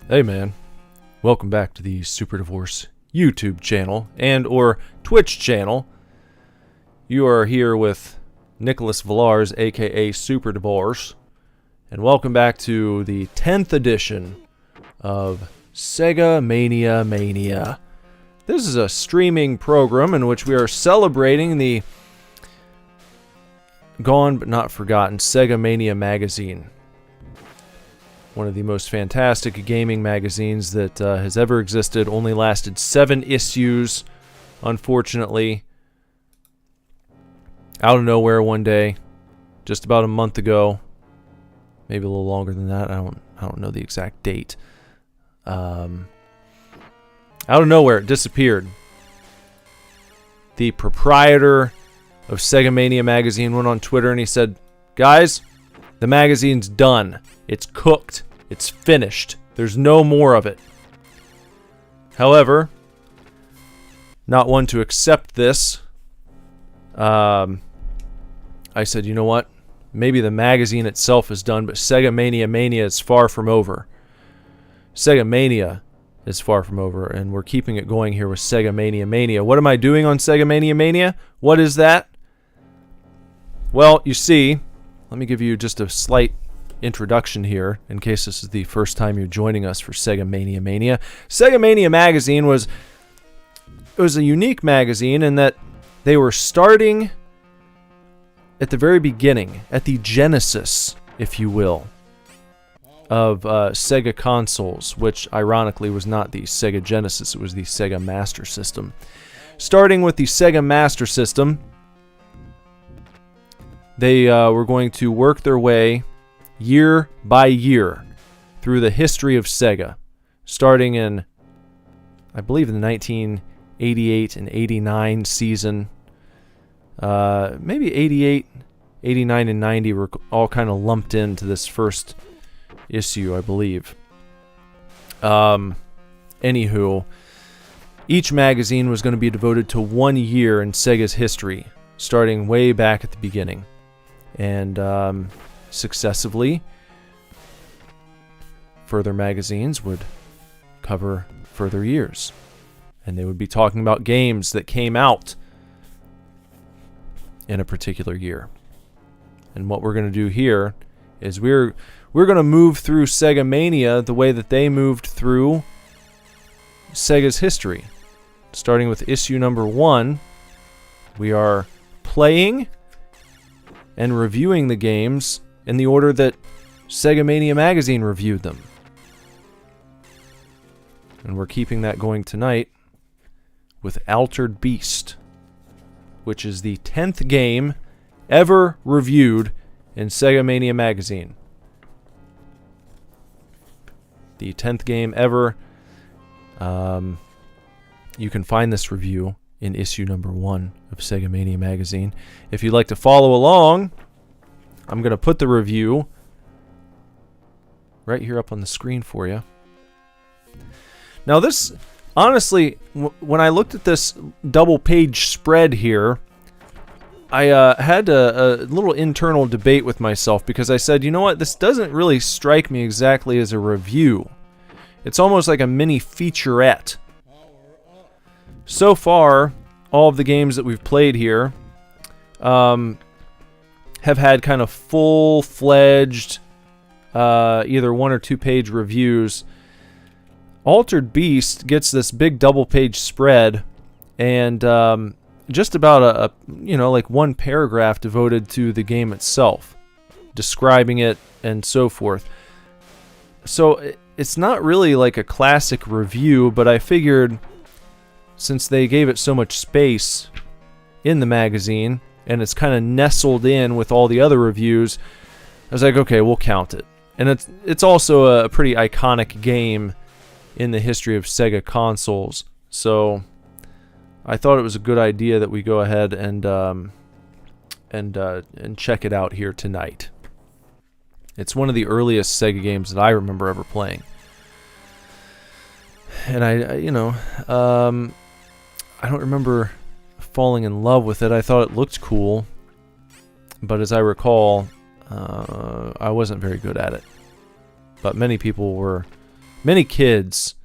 Hey man, welcome back to the Super Divorce YouTube channel and or Twitch channel. You are here with Nicholas Villars, aka Super Divorce, and welcome back to the 10th edition of Sega Mania. This is a streaming program in which we are celebrating the gone but not forgotten Sega Mania magazine. One of the most fantastic gaming magazines that has ever existed. Only lasted 7 issues, unfortunately. Out of nowhere one day, just about a month ago, maybe a little longer than that. I don't know the exact date. Out of nowhere, it disappeared. The proprietor of Sega Mania magazine went on Twitter and he said, "Guys, the magazine's done. It's cooked. It's finished. There's no more of it." However, not one to accept this, I said, you know what? Maybe the magazine itself is done, but Sega Mania is far from over. Sega Mania is far from over, and we're keeping it going here with Sega Mania. What am I doing on Sega Mania? What is that? Well, you see, let me give you just a slight introduction here, in case this is the first time you're joining us for Sega Mania. Sega Mania magazine was a unique magazine in that they were starting at the very beginning, at the genesis, if you will, of Sega consoles, which ironically was not the Sega Genesis, it was the Sega Master System. Starting with the Sega Master System, they were going to work their way year by year through the history of Sega, starting in, I believe, in the 1988 and 89 season. Maybe 88, 89, and 90 were all kind of lumped into this first issue, I believe. Anywho, each magazine was going to be devoted to 1 year in Sega's history, starting way back at the beginning. And successively, further magazines would cover further years, and they would be talking about games that came out in a particular year. And what we're going to do here is we're going to move through Sega Mania the way that they moved through Sega's history. Starting with issue number 1, we are playing and reviewing the games in the order that Sega Mania magazine reviewed them. And we're keeping that going tonight with Altered Beast, which is the 10th game ever reviewed in Sega Mania magazine. The 10th game ever. You can find this review in issue number 1 of Sega Mania magazine. If you'd like to follow along, I'm going to put the review right here up on the screen for you. Now this, honestly, when I looked at this double-page spread here, I had a little internal debate with myself because I said, you know what, this doesn't really strike me exactly as a review. It's almost like a mini featurette. So far, all of the games that we've played here have had kind of full-fledged either 1 or 2 page reviews. Altered Beast gets this big double-page spread and just about like 1 paragraph devoted to the game itself, describing it and so forth. So it's not really like a classic review, but I figured since they gave it so much space in the magazine and it's kind of nestled in with all the other reviews, I was like, okay, we'll count it. And it's also a pretty iconic game in the history of Sega consoles. So I thought it was a good idea that we go ahead and check it out here tonight. It's one of the earliest Sega games that I remember ever playing. And I don't remember falling in love with it. I thought it looked cool, but as I recall, I wasn't very good at it. But many people were many kids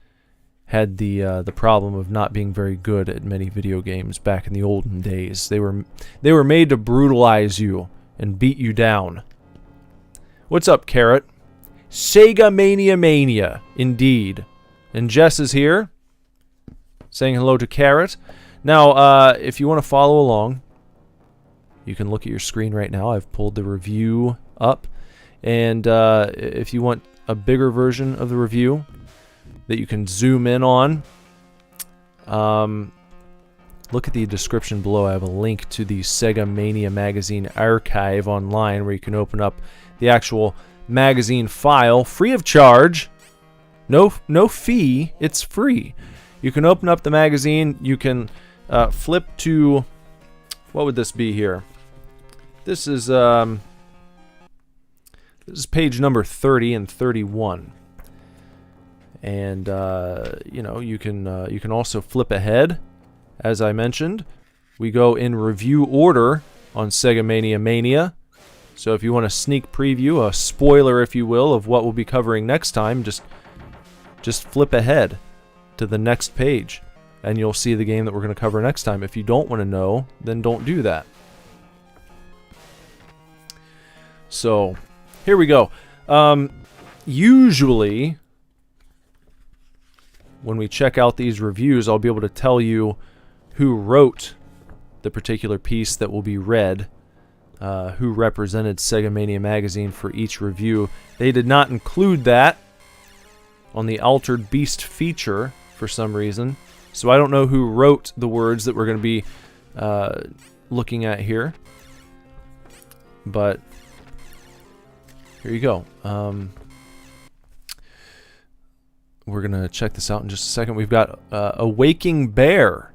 had the problem of not being very good at many video games back in the olden days. They were made to brutalize you and beat you down. What's up, Carrot? Sega Mania, indeed. And Jess is here, saying hello to Carrot. Now, if you want to follow along, you can look at your screen right now. I've pulled the review up. And if you want a bigger version of the review that you can zoom in on, look at the description below. I have a link to the Sega Mania magazine archive online where you can open up the actual magazine file free of charge. No fee. It's free. You can open up the magazine. You can flip to, what would this be here? This is page number 30 and 31. And you can also flip ahead. As I mentioned, we go in review order on Sega Mania. So if you want a sneak preview, a spoiler if you will, of what we'll be covering next time, just flip ahead to the next page and you'll see the game that we're going to cover next time. If you don't want to know, then don't do that. So, here we go. Usually, when we check out these reviews, I'll be able to tell you who wrote the particular piece that will be read, who represented Sega Mania Magazine for each review. They did not include that on the Altered Beast feature for some reason, so I don't know who wrote the words that we're going to be looking at here, but here you go. We're going to check this out in just a second. We've got a Waking Bear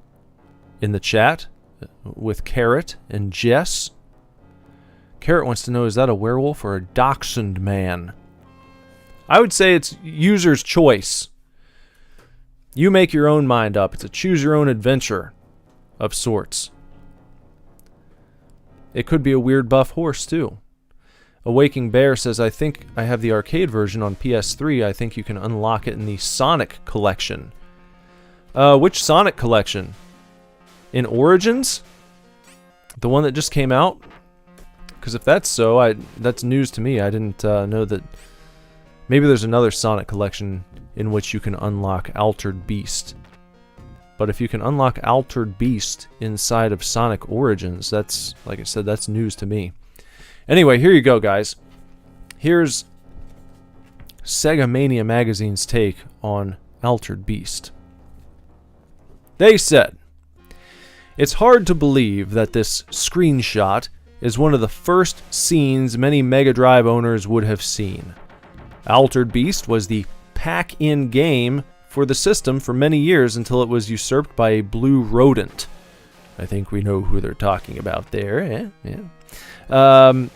in the chat with Carrot and Jess. Carrot wants to know, is that a werewolf or a dachshund man? I would say it's user's choice. You make your own mind up. It's a choose your own adventure of sorts. It could be a weird buff horse too. A Waking Bear says, I think I have the arcade version on PS3. I think you can unlock it in the Sonic collection. Which Sonic collection? In Origins? The one that just came out? Because if that's so, that's news to me. I didn't know that. Maybe there's another Sonic collection in which you can unlock Altered Beast. But if you can unlock Altered Beast inside of Sonic Origins, that's, like I said, that's news to me. Anyway, here you go, guys. Here's Sega Mania Magazine's take on Altered Beast. They said, it's hard to believe that this screenshot is one of the first scenes many Mega Drive owners would have seen. Altered Beast was the pack-in game for the system for many years until it was usurped by a blue rodent. I think we know who they're talking about there. Yeah.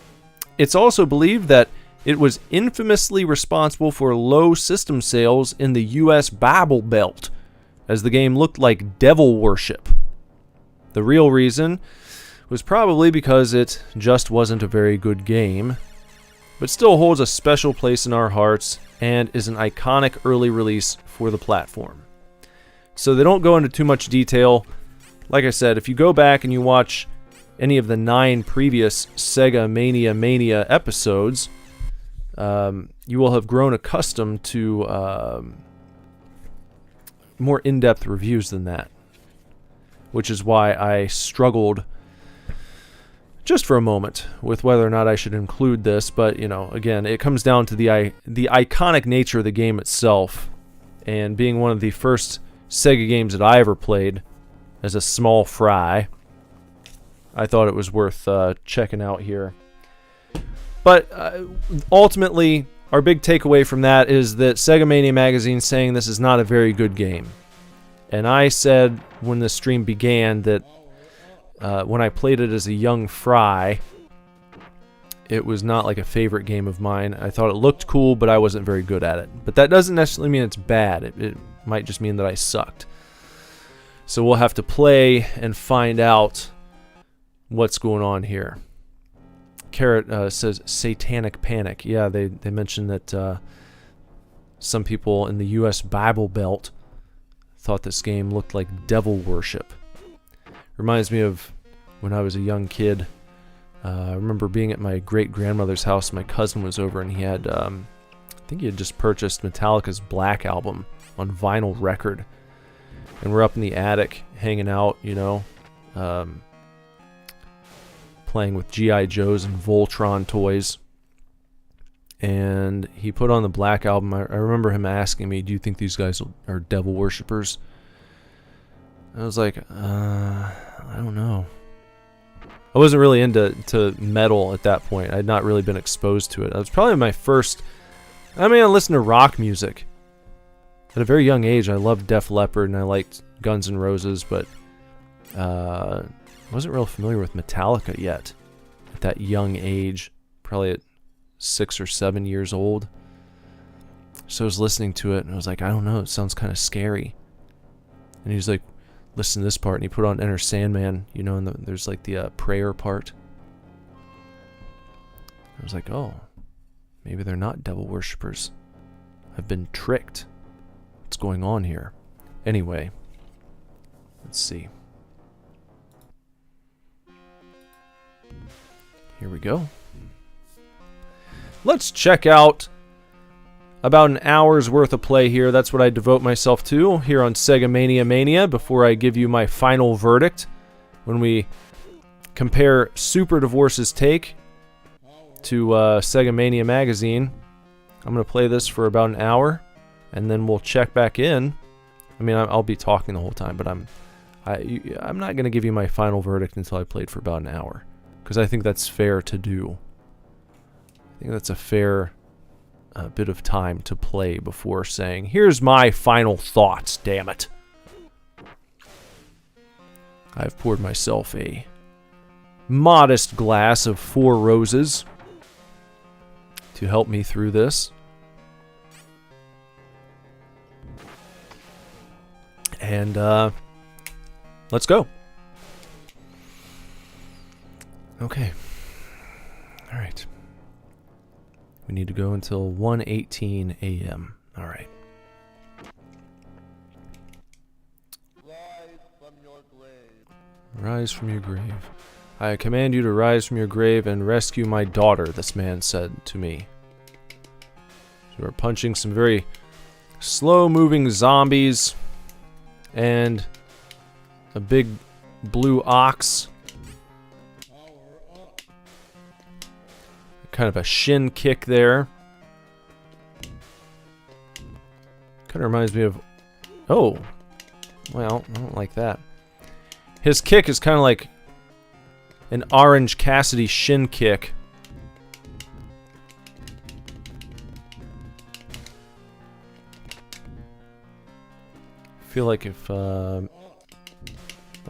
It's also believed that it was infamously responsible for low system sales in the US Bible Belt, as the game looked like devil worship. The real reason was probably because it just wasn't a very good game, but still holds a special place in our hearts and is an iconic early release for the platform. So they don't go into too much detail. Like I said, if you go back and you watch any of the 9 previous Sega Mania episodes, you will have grown accustomed to more in-depth reviews than that, which is why I struggled just for a moment with whether or not I should include this. But, you know, again, it comes down to the iconic nature of the game itself, and being one of the first Sega games that I ever played as a small fry, I thought it was worth checking out here. But ultimately, our big takeaway from that is that Sega Mania Magazine saying this is not a very good game. And I said when the stream began that when I played it as a young fry, it was not like a favorite game of mine. I thought it looked cool, but I wasn't very good at it. But that doesn't necessarily mean it's bad. It might just mean that I sucked. So we'll have to play and find out what's going on here. Carrot says Satanic Panic. Yeah, they mentioned that some people in the U.S. Bible Belt thought this game looked like devil worship. Reminds me of when I was a young kid. I remember being at my great-grandmother's house. My cousin was over, and he had, I think he had just purchased Metallica's Black album on vinyl record. And we're up in the attic, hanging out, you know, playing with G.I. Joes and Voltron toys. And he put on the Black album. I remember him asking me, do you think these guys are devil worshippers? I was like, I don't know. I wasn't really into metal at that point. I had not really been exposed to it. That was probably my first... I listened to rock music. At a very young age, I loved Def Leppard and I liked Guns N' Roses, but I wasn't real familiar with Metallica yet. At that young age, probably at 6 or 7 years old. So I was listening to it and I was like, I don't know, it sounds kind of scary. And he was like, listen to this part, and he put on Enter Sandman, you know, and there's like the prayer part. I was like, oh, maybe they're not devil worshippers. I've been tricked. What's going on here? Anyway, let's see. Here we go. Let's check out about an hour's worth of play here. That's what I devote myself to here on Sega Mania before I give you my final verdict. When we compare Super Divorce's take to Sega Mania Magazine, I'm going to play this for about an hour, and then we'll check back in. I'll be talking the whole time, but I'm not going to give you my final verdict until I played for about an hour, because I think that's fair to do. I think that's a fair bit of time to play before saying, here's my final thoughts, damn it. I've poured myself a modest glass of 4 roses to help me through this. And let's go. Okay. All right. We need to go until 1:18 a.m. All right. Rise from your grave. Rise from your grave. I command you to rise from your grave and rescue my daughter, this man said to me. So we're punching some very slow-moving zombies and a big blue ox. Kind of a shin kick there. Kind of reminds me of... Oh. Well, I don't like that. His kick is kind of like an Orange Cassidy shin kick. I feel like if... I'm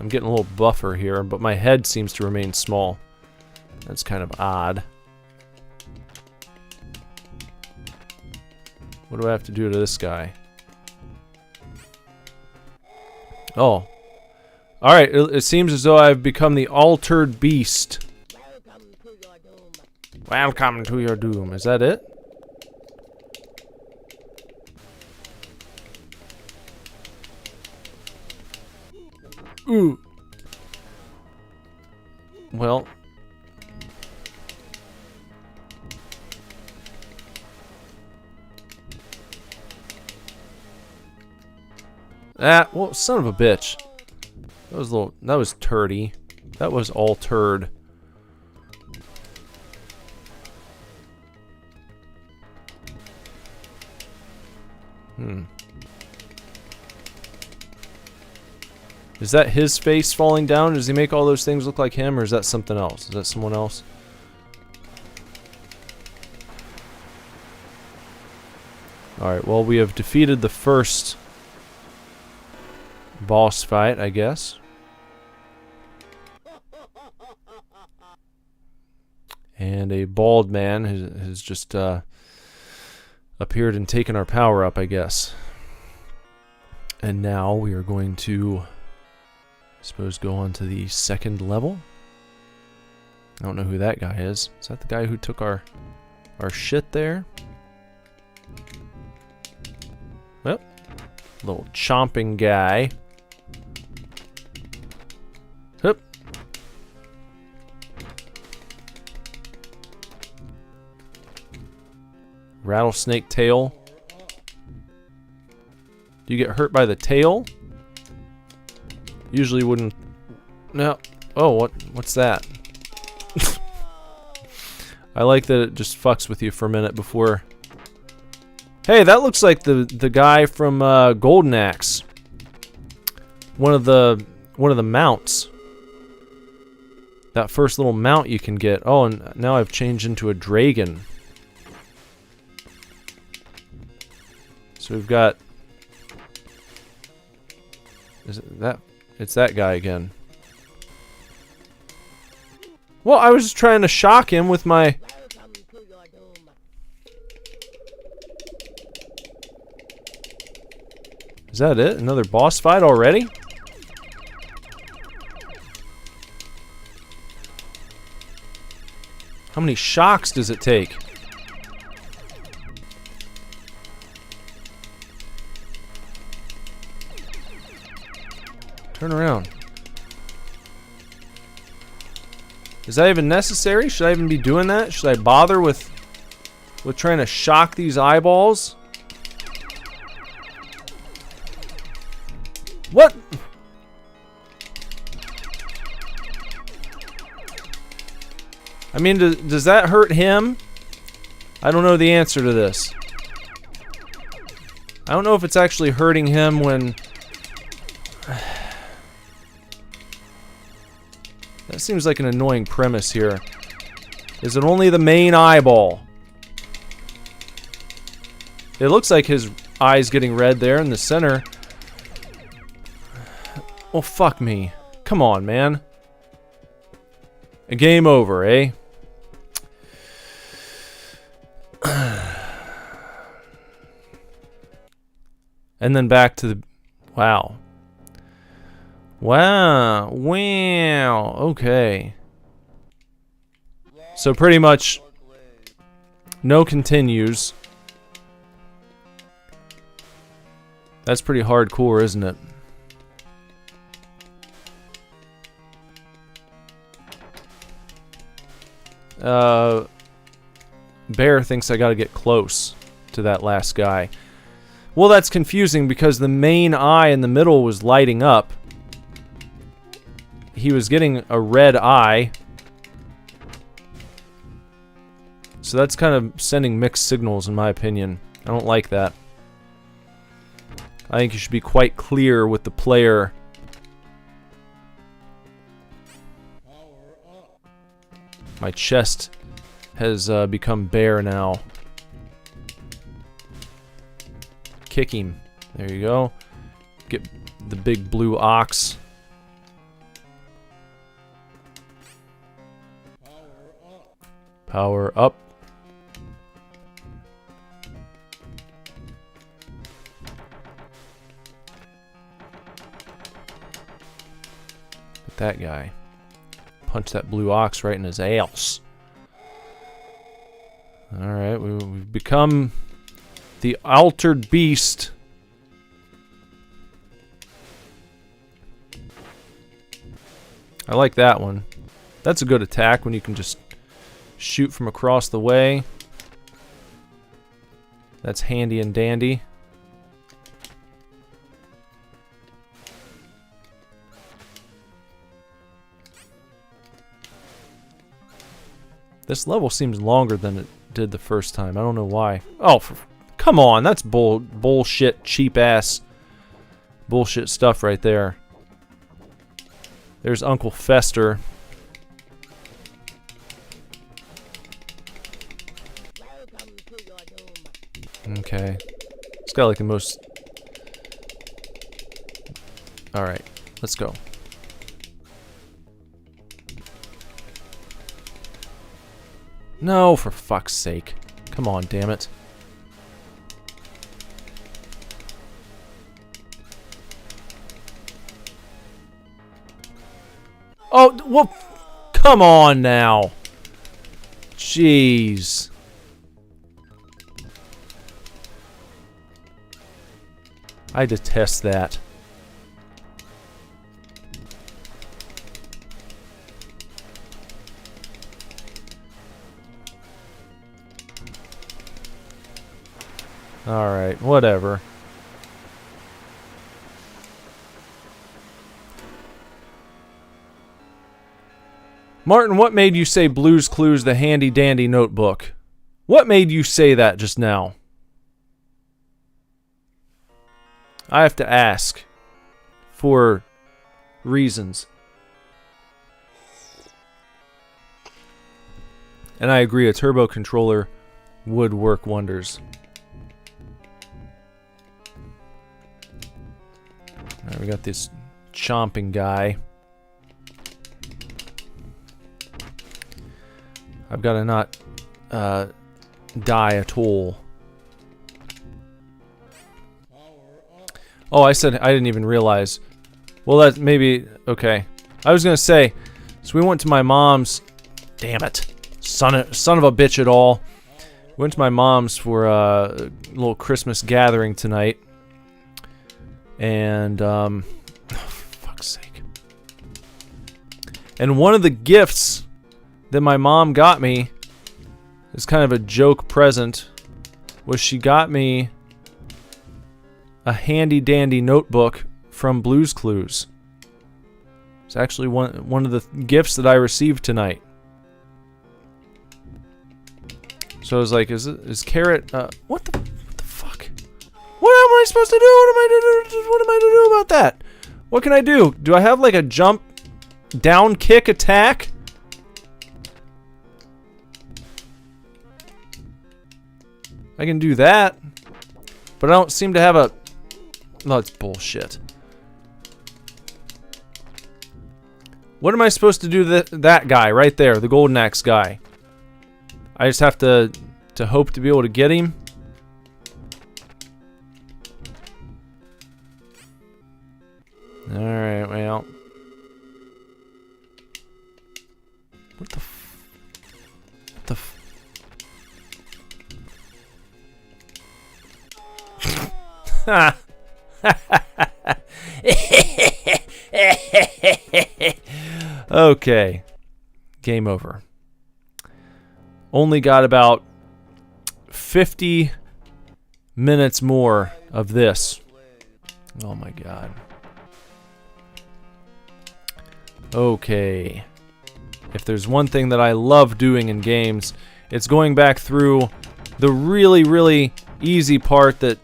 getting a little buffer here, but my head seems to remain small. That's kind of odd. What do I have to do to this guy? Oh. Alright, it seems as though I've become the altered beast. Welcome to your doom. Is that it? Ooh. Well... well, son of a bitch. That was turdy. That was all turd. Is that his face falling down? Does he make all those things look like him, or is that something else? Is that someone else? Alright, well, we have defeated the first boss fight, I guess. And a bald man has just appeared and taken our power up, I guess. And now we are going to, I suppose, go on to the second level. I don't know who that guy is. Is that the guy who took our shit there? Well, little chomping guy. Hup. Rattlesnake tail. Do you get hurt by the tail? Usually wouldn't. No. Oh, what's that? I like that it just fucks with you for a minute before. Hey, that looks like the guy from Golden Axe. One of the mounts. That first little mount you can get. Oh, and now I've changed into a dragon. So we've got. Is it that? It's that guy again. Well, I was just trying to shock him with my. Is that it? Another boss fight already? How many shocks does it take? Turn around. Is that even necessary? Should I even be doing that? Should I bother with trying to shock these eyeballs? What? I mean, does that hurt him? I don't know the answer to this. I don't know if it's actually hurting him when... That seems like an annoying premise here. Is it only the main eyeball? It looks like his eye's getting red there in the center. Oh, fuck me. Come on, man. A game over, eh? And then back to the... Wow. Wow. Wow. Okay. So pretty much no continues. That's pretty hardcore, isn't it? Bear thinks I gotta get close to that last guy. Well, that's confusing because the main eye in the middle was lighting up. He was getting a red eye. So that's kind of sending mixed signals in my opinion. I don't like that. I think you should be quite clear with the player. My chest has become bare now. Kick him. There you go. Get the big blue ox. Power up. Get that guy. Punch that blue ox right in his ass. Alright, we've become the altered beast. I like that one. That's a good attack when you can just shoot from across the way. That's handy and dandy. This level seems longer than it did the first time. I don't know why. Oh, come on. That's bullshit, cheap-ass bullshit stuff right there. There's Uncle Fester. Okay. It's got like the most... Alright. Let's go. No, for fuck's sake. Come on, damn it. Oh, well, come on now. Jeez. I detest that. Alright, whatever. Martin, what made you say Blue's Clues the handy dandy notebook? What made you say that just now? I have to ask. For reasons. And I agree, a turbo controller would work wonders. Alright, we got this chomping guy. I've got to not die at all. Oh, I said I didn't even realize. Well, that maybe... Okay. I was going to say, so we went to my mom's... Damn it. Son of a bitch at all. Went to my mom's for a little Christmas gathering tonight. And, fuck's sake. And one of the gifts that my mom got me, is kind of a joke present, was she got me a handy dandy notebook from Blue's Clues. It's actually one of the gifts that I received tonight. So I was like, is Carrot, what the fuck? What am I supposed to do? What am I to do about that? What can I do? Do I have like a jump, down kick attack? I can do that. But I don't seem to have a... No, it's bullshit. What am I supposed to do to that guy right there, the Golden Axe guy? I just have to hope to be able to get him. Alright, well. What the Okay. Game over. Only got about 50 minutes more of this. Oh my god. Okay. If there's one thing that I love doing in games, it's going back through the really, really easy part that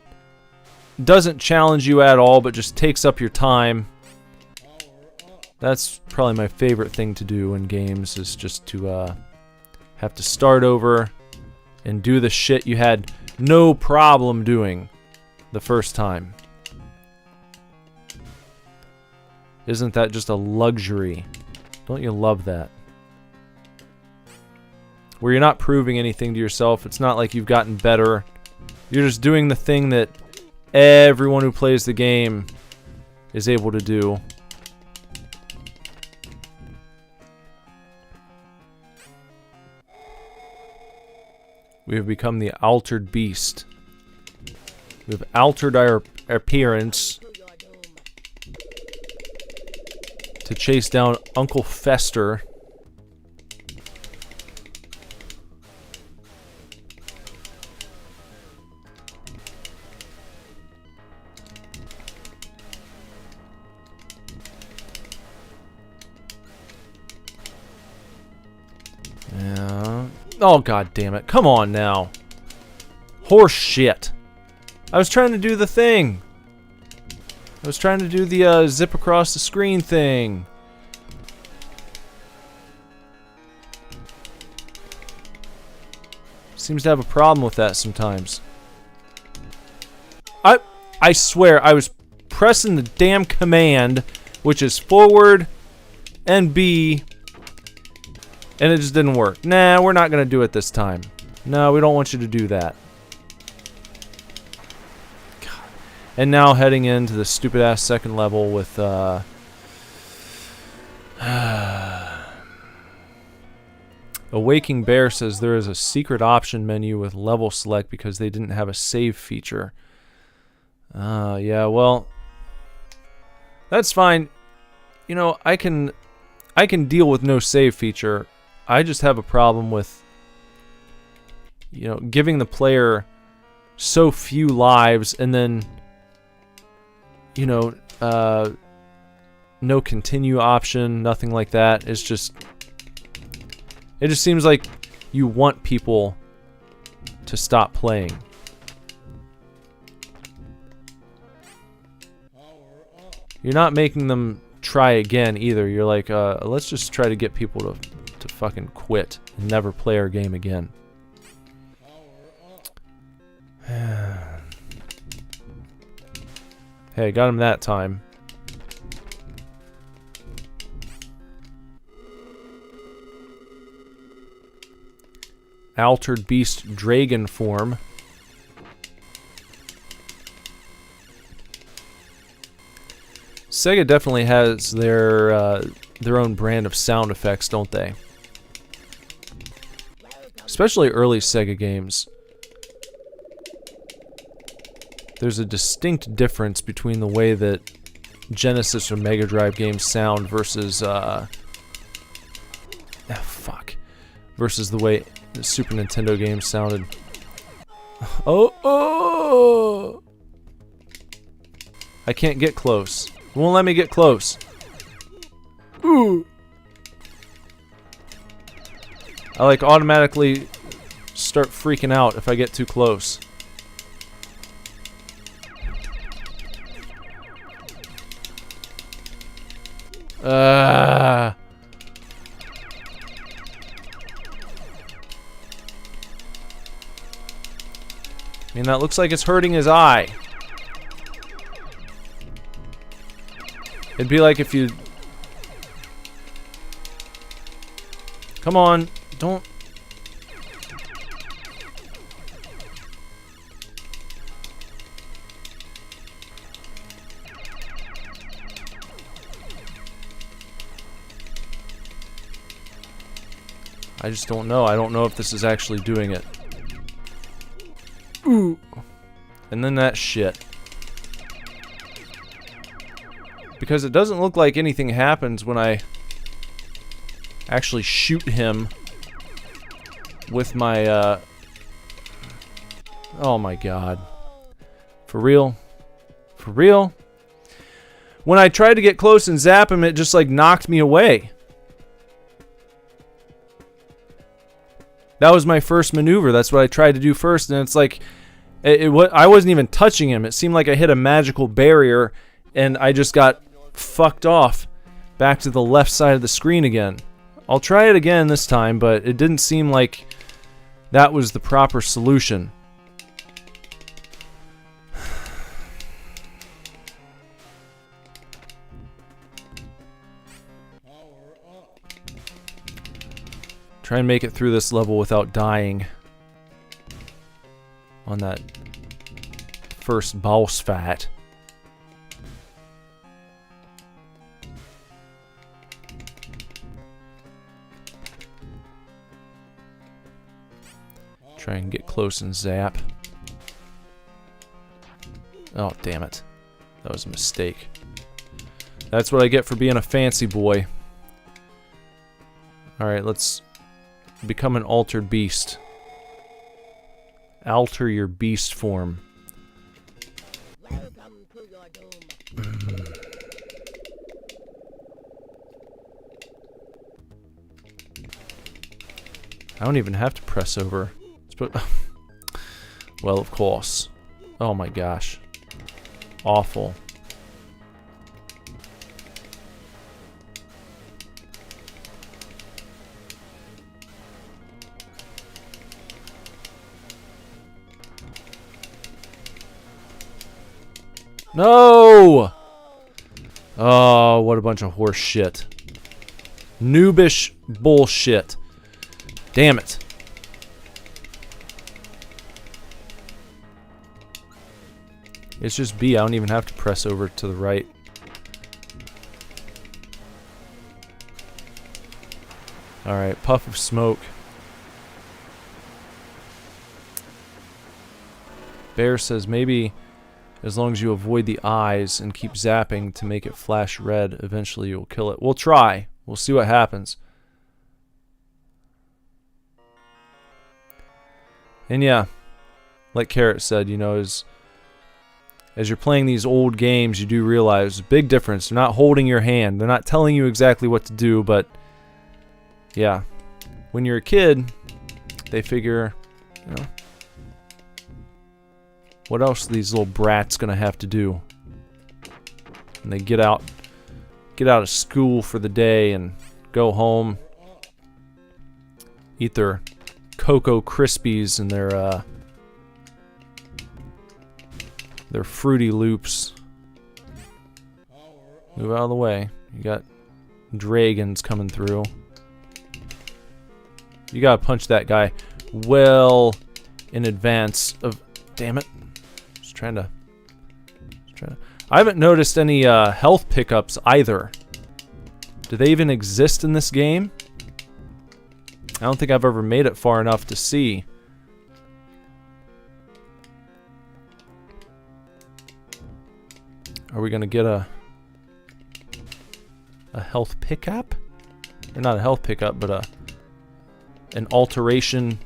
doesn't challenge you at all, but just takes up your time. That's probably my favorite thing to do in games, is just to have to start over and do the shit you had no problem doing the first time. Isn't that just a luxury? Don't you love that? Where you're not proving anything to yourself. It's not like you've gotten better. You're just doing the thing that everyone who plays the game is able to do. We have become the altered beast. We have altered our appearance to chase down Uncle Fester. Yeah. Oh, god damn it. Come on now. Horse shit. I was trying to do the thing. I was trying to do the zip across the screen thing. Seems to have a problem with that sometimes. I swear I was pressing the damn command, which is forward and B, and it just didn't work. Nah, we're not gonna do it this time. No, we don't want you to do that. And now heading into the stupid ass second level with A Waking Bear says there is a secret option menu with level select because they didn't have a save feature. Yeah, well, that's fine. You know, I can deal with no save feature. I just have a problem with, you know, giving the player so few lives and then, you know, no continue option, nothing like that. It's just, it just seems like you want people to stop playing. You're not making them try again either. You're like, let's just try to get people to fucking quit and never play our game again. Hey, got him that time. Altered Beast Dragon form. Sega definitely has their own brand of sound effects, don't they? Especially early Sega games. There's a distinct difference between the way that Genesis or Mega Drive games sound versus versus the way the Super Nintendo games sounded. Oh! I can't get close. It won't let me get close. Ooh! I like automatically start freaking out if I get too close. I mean, that looks like it's hurting his eye. It'd be like if you... Come on, don't... I just don't know. I don't know if this is actually doing it. Ooh. And then that shit. Because it doesn't look like anything happens when I actually shoot him with my, oh my god. For real? For real? When I tried to get close and zap him, it just like knocked me away. That was my first maneuver. That's what I tried to do first, and it's like I wasn't even touching him. It seemed like I hit a magical barrier, and I just got fucked off back to the left side of the screen again. I'll try it again this time, but it didn't seem like that was the proper solution. Try and make it through this level without dying on that first boss fight. Try and get close and zap. Oh, damn it. That was a mistake. That's what I get for being a fancy boy. Alright, let's become an altered beast. Alter your beast form. Welcome to your doom. I don't even have to press over. Well, of course. Oh my gosh. Awful. No! Oh, what a bunch of horse shit. Noobish bullshit. Damn it. It's just B. I don't even have to press over to the right. Alright, puff of smoke. Bear says maybe As long as you avoid the eyes and keep zapping to make it flash red, eventually you'll kill it. We'll try. We'll see what happens. And yeah, like Carrot said, you know, as you're playing these old games, you do realize a big difference. They're not holding your hand. They're not telling you exactly what to do, but yeah, when you're a kid, they figure, you know, what else are these little brats gonna have to do? And they get out of school for the day and go home, eat their Cocoa Krispies and their Fruity Loops. Move out of the way. You got dragons coming through. You gotta punch that guy well in advance of. Damn it! Just trying to. I haven't noticed any health pickups either. Do they even exist in this game? I don't think I've ever made it far enough to see. Are we gonna get a health pickup? Or not a health pickup, but an alteration.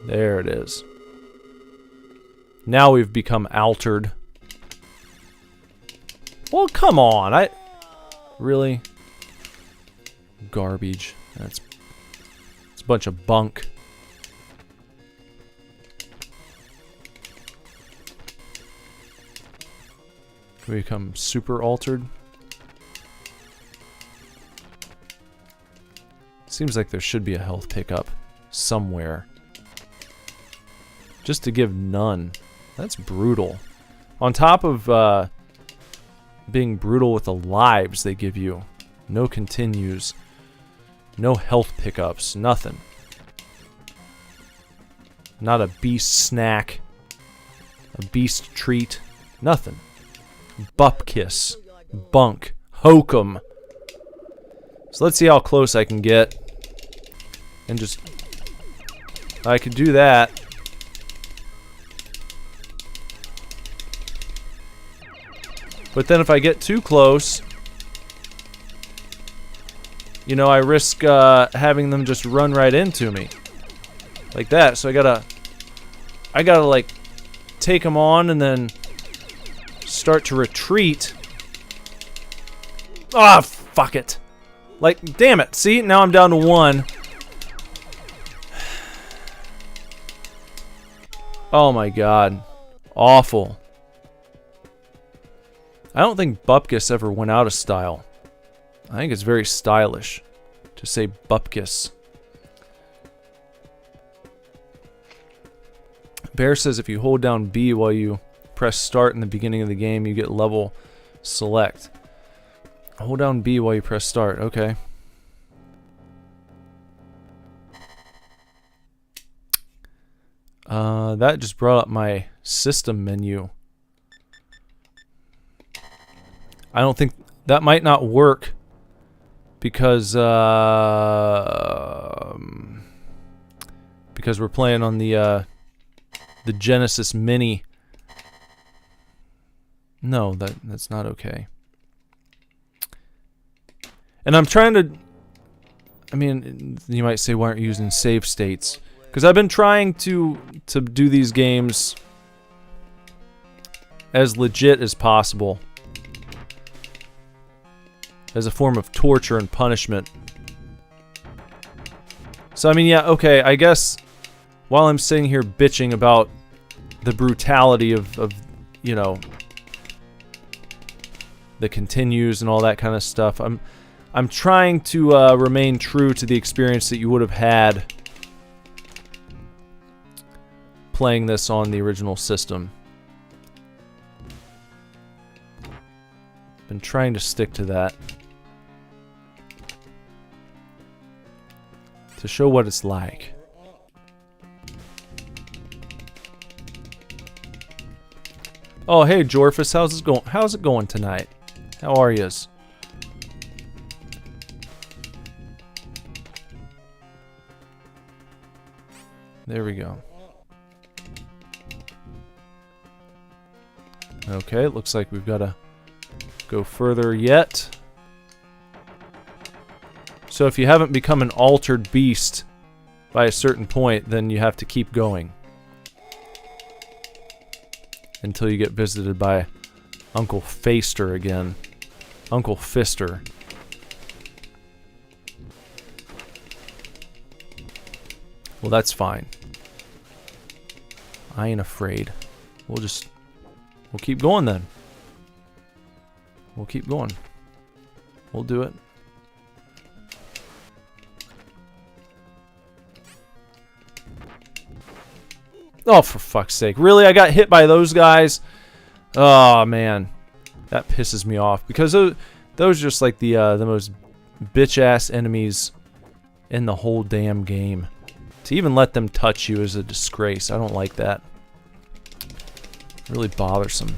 There it is. Now we've become altered. Well, come on. Really? Garbage. It's a bunch of bunk. Can we become super altered? Seems like there should be a health pickup somewhere. Just to give none. That's brutal. On top of being brutal with the lives they give you. No continues. No health pickups. Nothing. Not a beast snack. A beast treat. Nothing. Bupkis. Bunk. Hokum. So let's see how close I can get. And just... I could do that. But then if I get too close, you know, I risk having them just run right into me. Like that. So I gotta like take them on and then start to retreat. Ah, fuck it. Like, damn it. See, now I'm down to 1. Oh my god. Awful. I don't think Bupkis ever went out of style. I think it's very stylish to say Bupkis. Bear says if you hold down B while you press start in the beginning of the game, you get level select. Hold down B while you press start. Okay. That just brought up my system menu. I don't think that might not work because we're playing on the Genesis Mini. No, that's not okay. And I'm trying to. I mean, you might say, why aren't you using save states? Because I've been trying to do these games as legit as possible. As a form of torture and punishment. So, I mean, yeah, okay, I guess while I'm sitting here bitching about the brutality of you know, the continues and all that kind of stuff, I'm trying to remain true to the experience that you would have had playing this on the original system. Been trying to stick to that. To show what it's like. Oh, hey Jorphus, how's it going tonight? How are yous? There we go. Okay, it looks like we've got to go further yet. So if you haven't become an altered beast by a certain point, then you have to keep going. Until you get visited by Uncle Faster again. Uncle Fister. Well, that's fine. I ain't afraid. We'll keep going then. We'll keep going. We'll do it. Oh, for fuck's sake. Really? I got hit by those guys? Oh, man. That pisses me off. Because those are just like the most bitch-ass enemies in the whole damn game. To even let them touch you is a disgrace. I don't like that. Really bothersome.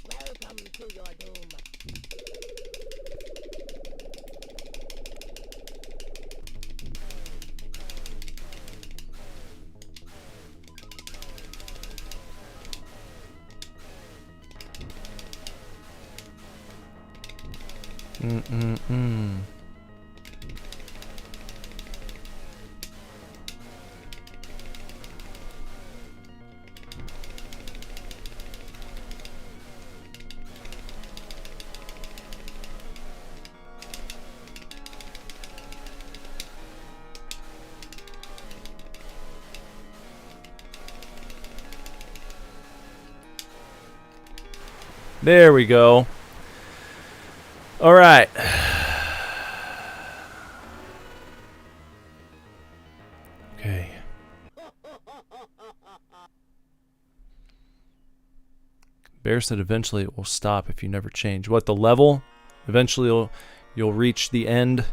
Welcome to your doom. There we go. Alright. Okay. Bear said eventually it will stop if you never change. What, the level? Eventually you'll reach the end.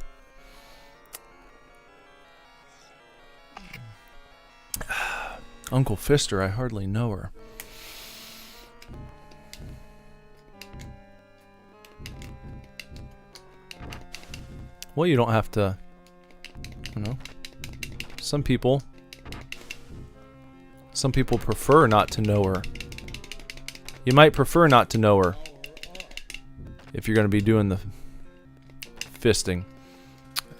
Uncle Fister, I hardly know her. Well, you don't have to, you know, some people prefer not to know her. You might prefer not to know her if you're going to be doing the fisting.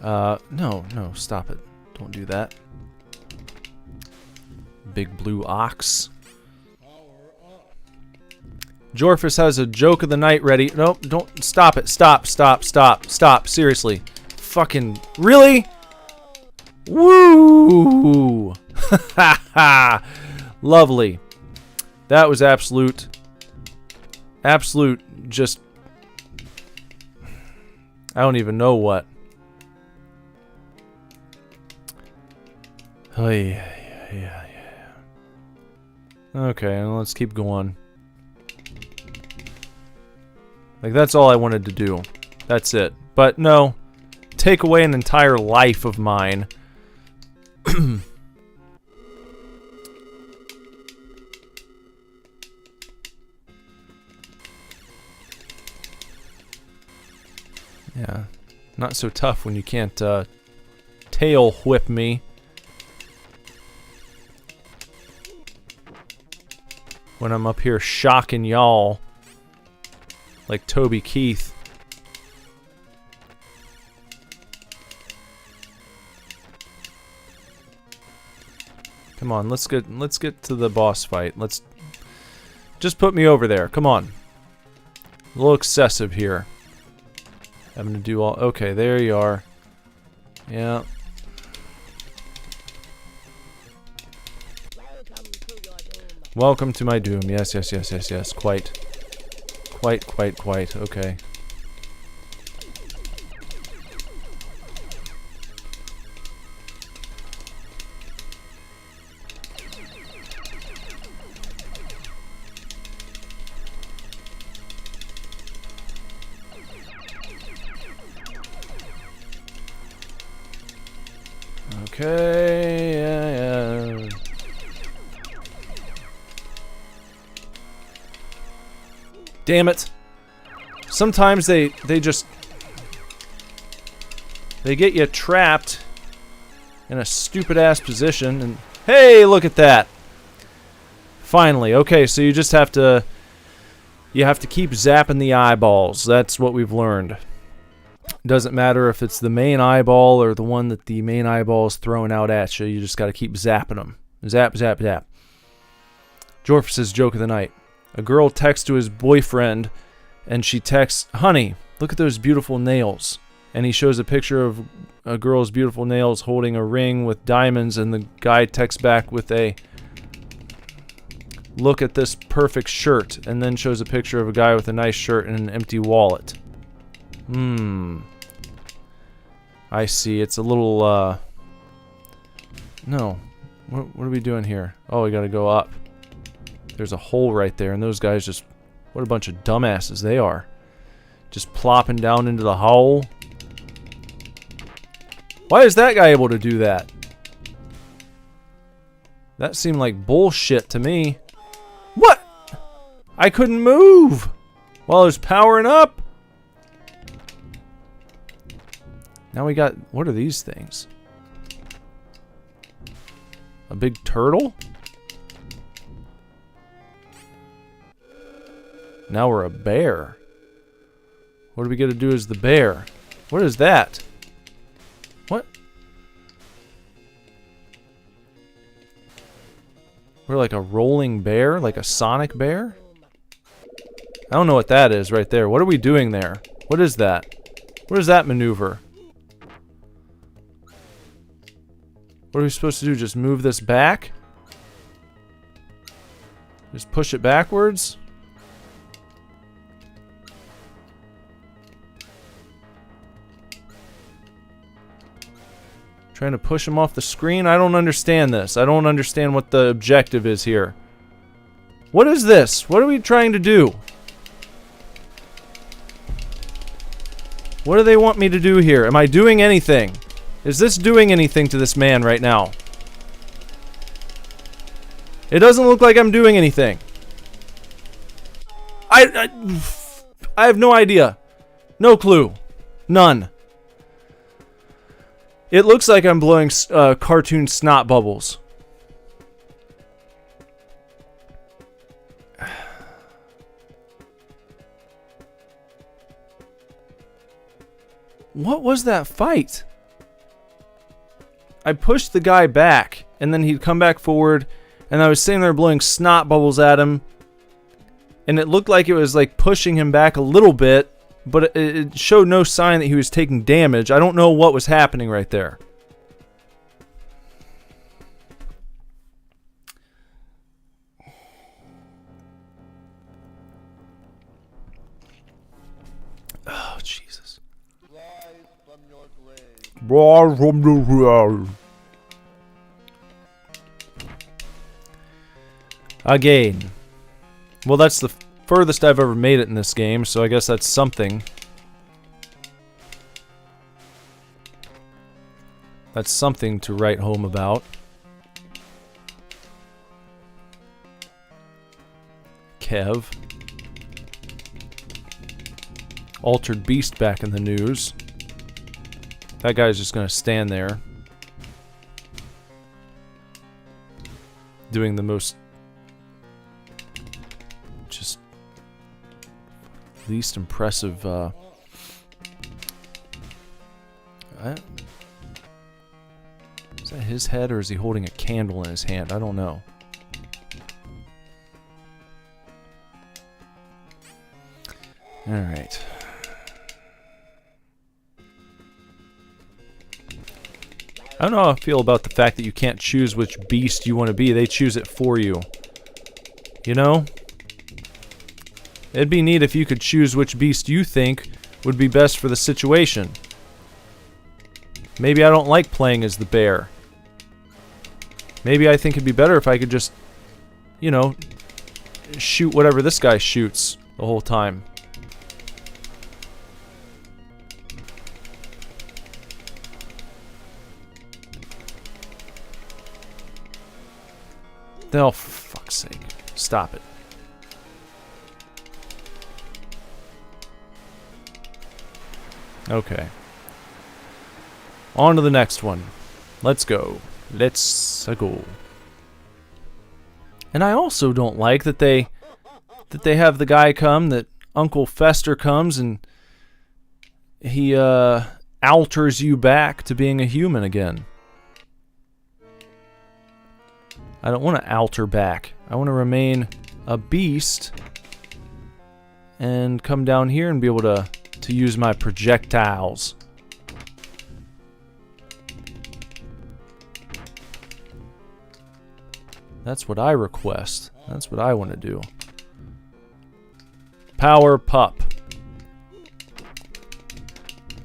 No, stop it. Don't do that. Big blue ox. Jorphus has a joke of the night ready. Nope, don't, stop it. Stop, seriously. Fucking, really? Woo! Ha ha! Lovely. That was absolute, just, I don't even know what. Oh, yeah. Okay, well, let's keep going. Like, that's all I wanted to do. That's it. But no, take away an entire life of mine. Yeah, not so tough when you can't tail whip me. When I'm up here shocking y'all like Toby Keith. Come on, let's get to the boss fight. Let's just put me over there. Come on. A little excessive here. I'm gonna do all. Okay, there you are. Yeah. Welcome to my doom. Yes. Quite. Okay. Okay, yeah. Damn it. Sometimes they just get you trapped in a stupid ass position and hey, look at that. Finally. Okay, so you just have to You have to keep zapping the eyeballs. That's what we've learned. Doesn't matter if it's the main eyeball or the one that the main eyeball is throwing out at you. You just got to keep zapping them. Zap, zap, zap. Jorphus's joke of the night. A girl texts to his boyfriend, and she texts, "Honey, look at those beautiful nails." And he shows a picture of a girl's beautiful nails holding a ring with diamonds, and the guy texts back with a, "Look at this perfect shirt," and then shows a picture of a guy with a nice shirt and an empty wallet. I see. It's a little, no. What are we doing here? Oh, we gotta go up. There's a hole right there, and those guys just... What a bunch of dumbasses they are. Just plopping down into the hole. Why is that guy able to do that? That seemed like bullshit to me. What? I couldn't move while I was powering up. Now we got... What are these things? A big turtle? Now we're a bear. What are we gonna do as the bear? What is that? What? We're like a rolling bear? Like a sonic bear? I don't know what that is right there. What are we doing there? What is that? What is that maneuver? What are we supposed to do? Just move this back? Just push it backwards? Trying to push him off the screen? I don't understand this. I don't understand what the objective is here. What is this? What are we trying to do? What do they want me to do here? Am I doing anything? Is this doing anything to this man right now? It doesn't look like I'm doing anything. I have no idea. No clue. None. It looks like I'm blowing cartoon snot bubbles. What was that fight? I pushed the guy back, and then he'd come back forward, and I was sitting there blowing snot bubbles at him, and it looked like it was like pushing him back a little bit, but it showed no sign that he was taking damage. I don't know what was happening right there. Oh, Jesus. Rise from your grave. Again. Well, that's the furthest I've ever made it in this game, so I guess that's something. That's something to write home about. Kev. Altered Beast back in the news. That guy's just gonna stand there. Doing the most... just... least impressive, Is that his head, or is he holding a candle in his hand? I don't know. Alright. I don't know how I feel about the fact that you can't choose which beast you want to be. They choose it for you. You know? It'd be neat if you could choose which beast you think would be best for the situation. Maybe I don't like playing as the bear. Maybe I think it'd be better if I could just, you know, shoot whatever this guy shoots the whole time. Oh, for fuck's sake. Stop it. Okay. On to the next one. Let's go. Let's go. And I also don't like that that they have the guy come, that Uncle Fester comes and he alters you back to being a human again. I don't want to alter back. I want to remain a beast and come down here and be able to use my projectiles. That's what I request. That's what I want to do. Power pup.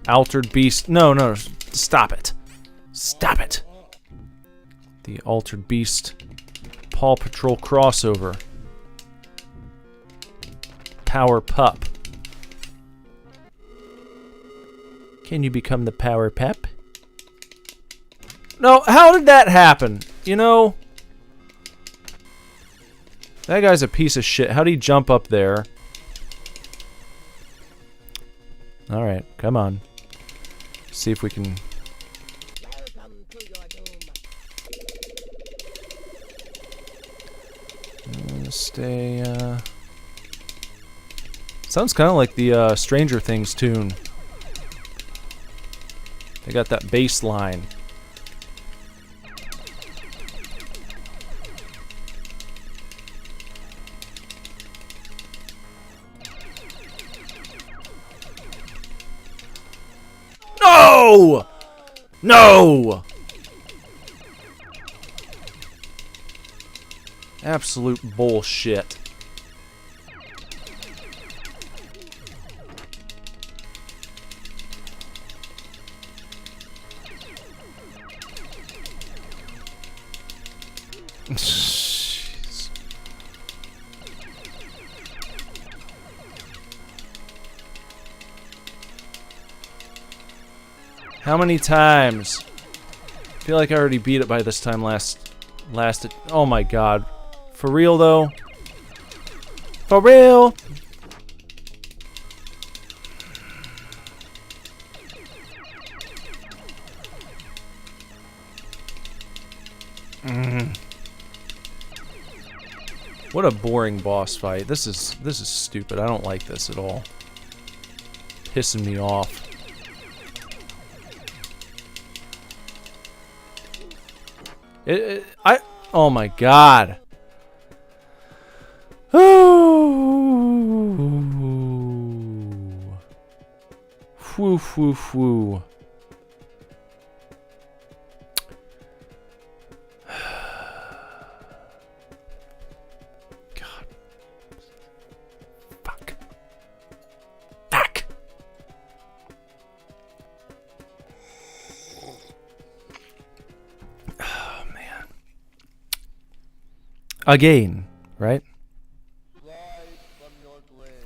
Altered beast. No, no, stop it. Stop it. The Altered Beast Paw Patrol crossover. Power pup. Can you become the power pup? No, how did that happen? You know, that guy's a piece of shit. How did he jump up there? Alright, come on. See if we can... Stay, sounds kind of like the Stranger Things tune. They got that bass line. No! No! Absolute bullshit. Jeez. How many times? I feel like I already beat it by this time last. Oh my god. For real though? For real? What a boring boss fight. This is stupid. I don't like this at all. Pissing me off. Oh my god. Whoo, whoo, whoo. God. Fuck. Fuck. Oh, man. Again, right?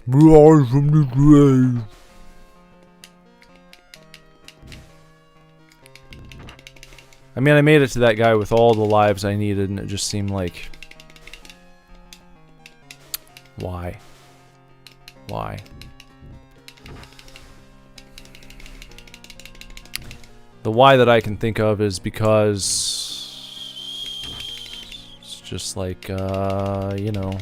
Rise from the grave. I mean, I made it to that guy with all the lives I needed, and it just seemed like... Why? Why? The why that I can think of is because... It's just like, you know,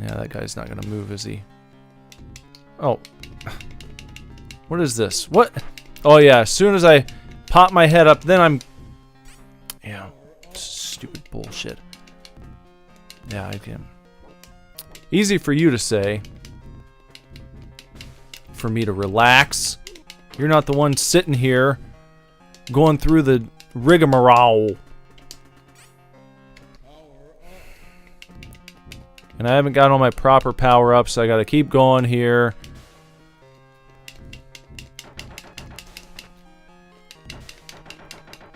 yeah, that guy's not gonna move, is he? Oh. What is this? What? Oh yeah, as soon as I pop my head up, then I'm... Yeah, stupid bullshit. Yeah, I can. Easy for you to say. For me to relax. You're not the one sitting here going through the rigmarole. And I haven't got all my proper power-ups, so I gotta keep going here.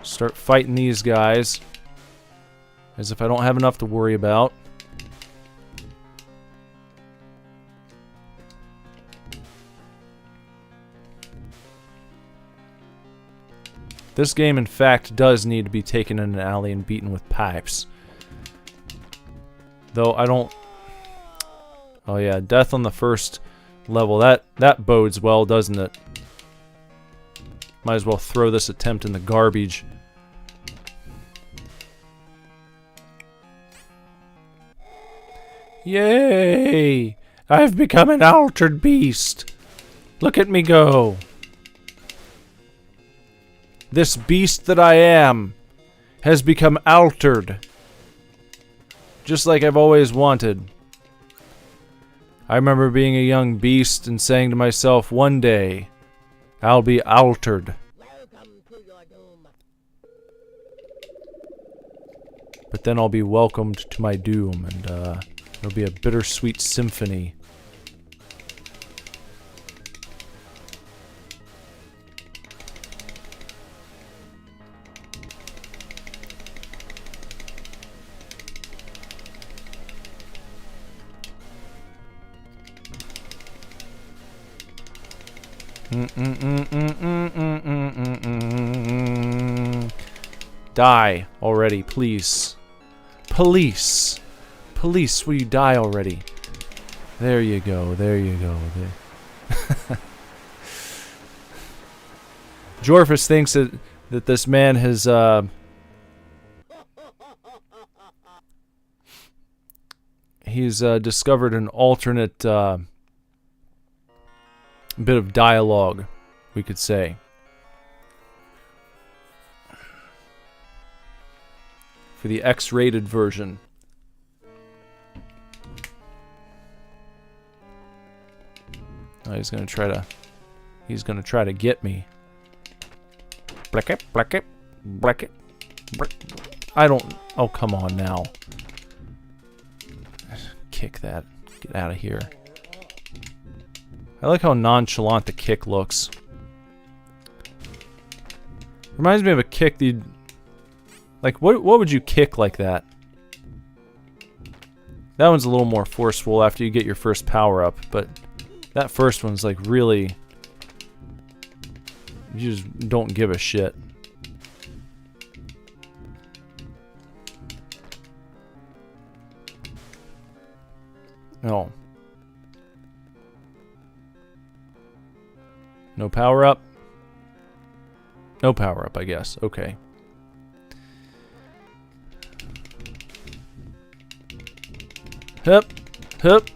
Start fighting these guys. As if I don't have enough to worry about. This game, in fact, does need to be taken in an alley and beaten with pipes. Though I don't... Oh yeah, death on the first level. That bodes well, doesn't it? Might as well throw this attempt in the garbage. Yay! I've become an altered beast. Look at me go. This beast that I am has become altered. Just like I've always wanted. I remember being a young beast and saying to myself, one day, I'll be altered. But then I'll be welcomed to my doom, and it'll be a bittersweet symphony. Die already, please. Police! Police, will you die already? There you go, there you go. There. Jorphus thinks that this man has, he's discovered an alternate, bit of dialogue, we could say. For the X-rated version. Oh, he's gonna try to get me. Blick it, blick it, blick it, blick. I don't. Oh, come on now. Kick that. Get out of here. I like how nonchalant the kick looks. Reminds me of a kick that you'd... Like, what would you kick like that? That one's a little more forceful after you get your first power-up, but that first one's like really... You just don't give a shit. No. No power-up? No power-up, I guess. Okay. Hip. Hip.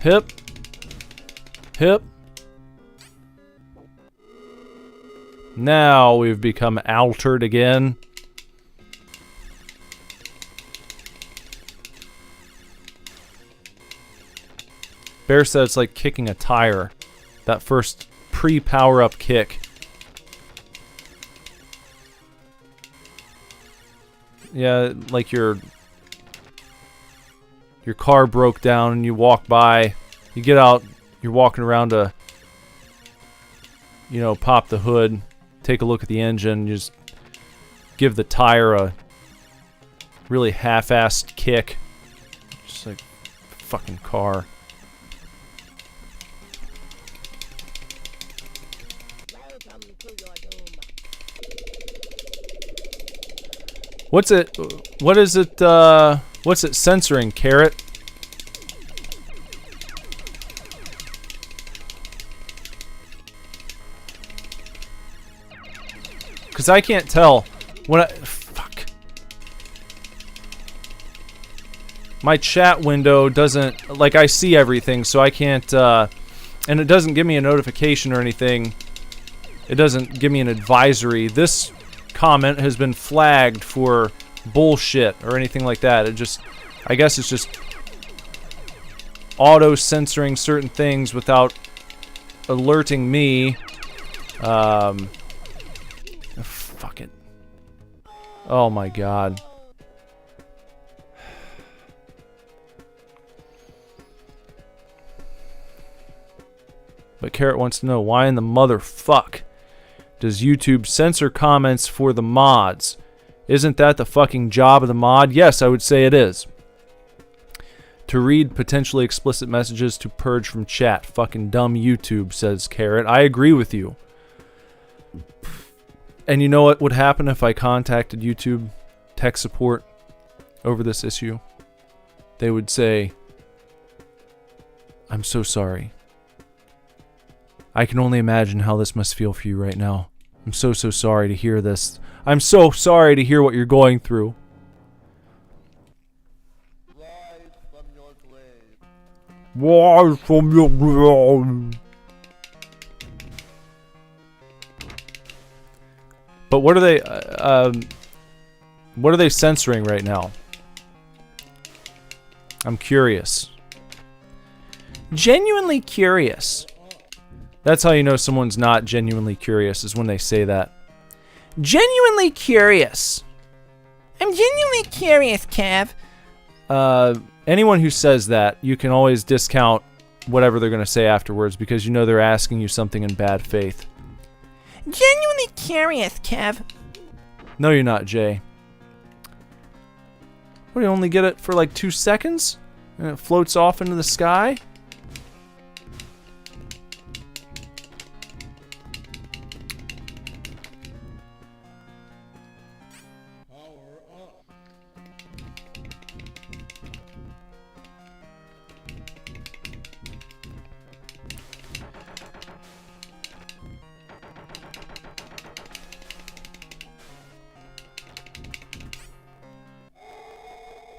Hip. Hip. Now we've become altered again. Bear said it's like kicking a tire. That first pre-power-up kick. Yeah, like your car broke down and you walk by. You get out, you're walking around to, you know, pop the hood, take a look at the engine, you just give the tire a really half-assed kick. Just like fucking car. What's it? What is it? What's it censoring, Carrot? Because I can't tell. When I... Fuck. My chat window doesn't... Like, I see everything, so I can't... and it doesn't give me a notification or anything. It doesn't give me an advisory. This comment has been flagged for bullshit or anything like that. It just... I guess it's just... auto-censoring certain things without alerting me. Fuck it. Oh my god. But Carrot wants to know, why in the motherfuck does YouTube censor comments for the mods? Isn't that the fucking job of the mod? Yes, I would say it is. To read potentially explicit messages to purge from chat. Fucking dumb YouTube, says Carrot. I agree with you. And you know what would happen if I contacted YouTube tech support over this issue? They would say, I'm so sorry. I can only imagine how this must feel for you right now. I'm so sorry to hear this. I'm so sorry to hear what you're going through. Rise Rise from your ground. But what are they censoring right now? I'm curious. Genuinely curious. That's how you know someone's not genuinely curious, is when they say that. Genuinely curious. I'm genuinely curious, Kev. Anyone who says that, you can always discount whatever they're going to say afterwards because you know they're asking you something in bad faith. Genuinely curious, Kev. No, you're not, Jay. What, do you only get it for like 2 seconds? And it floats off into the sky?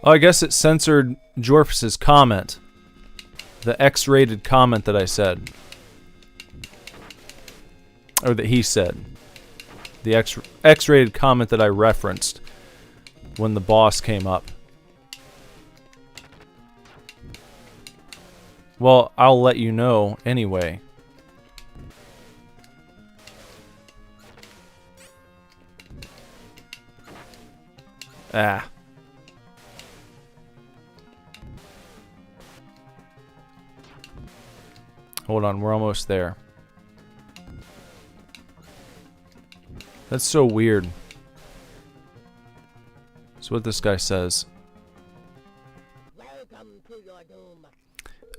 Oh, I guess it censored Jorfus's comment. The X-rated comment that I said. Or that he said. The X-rated comment that I referenced when the boss came up. Well, I'll let you know anyway. Ah. Hold on, we're almost there. That's so weird. That's what this guy says.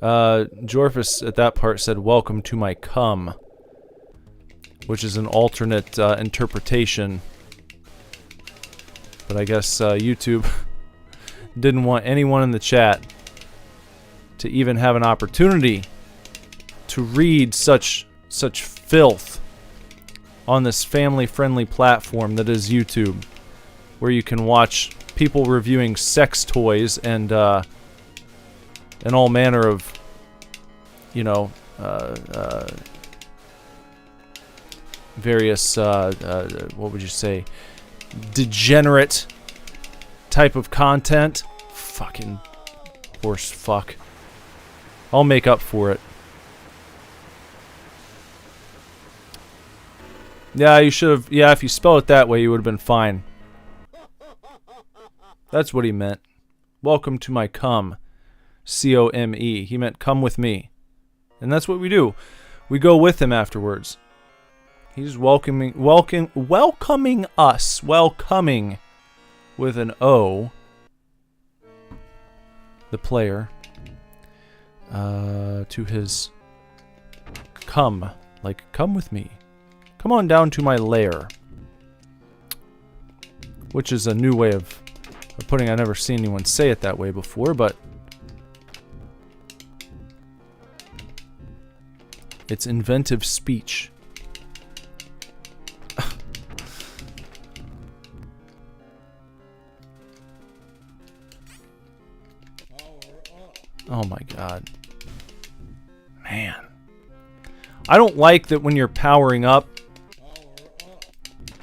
Jorfus at that part said, "Welcome to my cum," which is an alternate interpretation. But I guess YouTube didn't want anyone in the chat to even have an opportunity to read such filth on this family-friendly platform that is YouTube, where you can watch people reviewing sex toys and all manner of, you know, various what would you say, degenerate type of content. Fucking horse fuck. I'll make up for it. Yeah, you should have. Yeah, if you spell it that way, you would have been fine. That's what he meant. Welcome to my cum. C-O-M-E. He meant come with me. And that's what we do. We go with him afterwards. He's welcoming us. Welcoming with an O. The player. To his come. Like, come with me. Come on down to my lair. Which is a new way of putting it. I've never seen anyone say it that way before, but it's inventive speech. Oh my god. Man. I don't like that when you're powering up,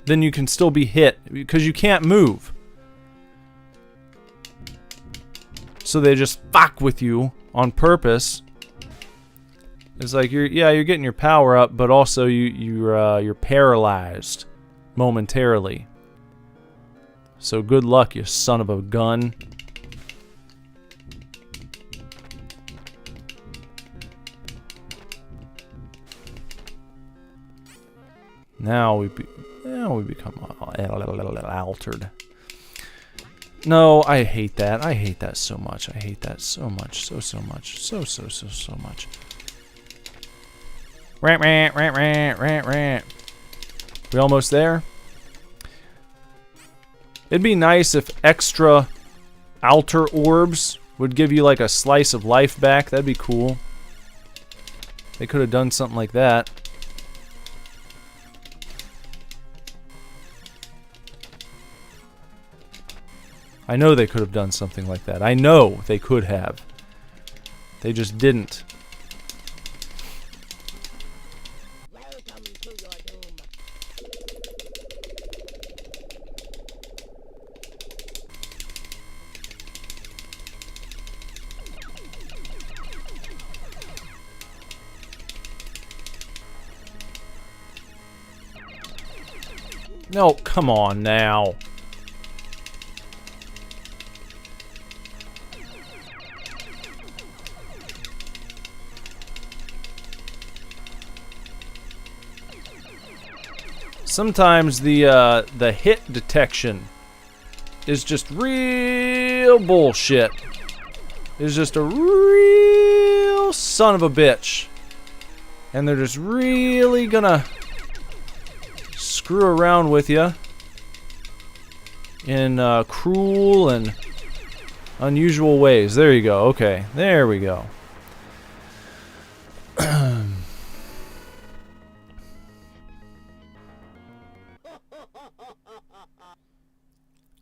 then you can still be hit because you can't move. So they just fuck with you on purpose. It's like you're getting your power up, but also you're paralyzed momentarily. So good luck, you son of a gun. Now we become altered. No, I hate that. I hate that so much. I hate that so much. So much. So much. Rant. We almost there? It'd be nice if extra altar orbs would give you like a slice of life back. That'd be cool. They could have done something like that. I know they could have done something like that. I know they could have. They just didn't. Welcome to your doom. No, come on now. Sometimes the hit detection is just real bullshit. It's just a real son of a bitch. And they're just really gonna screw around with you in cruel and unusual ways. There you go. Okay, there we go.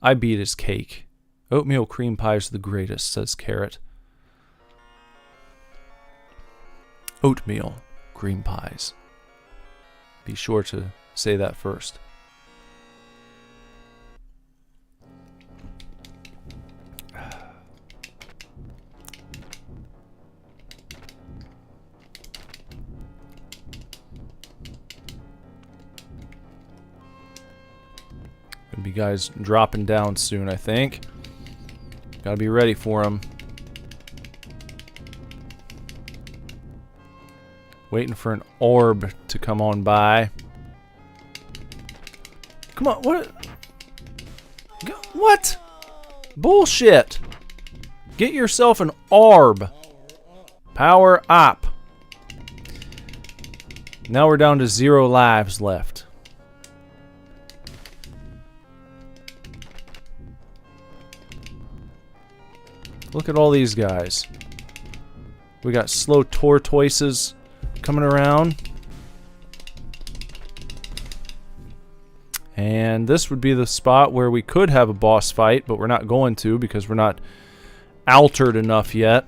I beat his cake. Oatmeal cream pie's the greatest, says Carrot. Oatmeal cream pies. Be sure to say that first. Gonna be guys dropping down soon, I think. Gotta be ready for them. Waiting for an orb to come on by. Come on, what? What? Bullshit. Get yourself an orb. Power up. Now we're down to 0 lives left. Look at all these guys. We got slow tortoises coming around. And this would be the spot where we could have a boss fight, but we're not going to because we're not altered enough yet.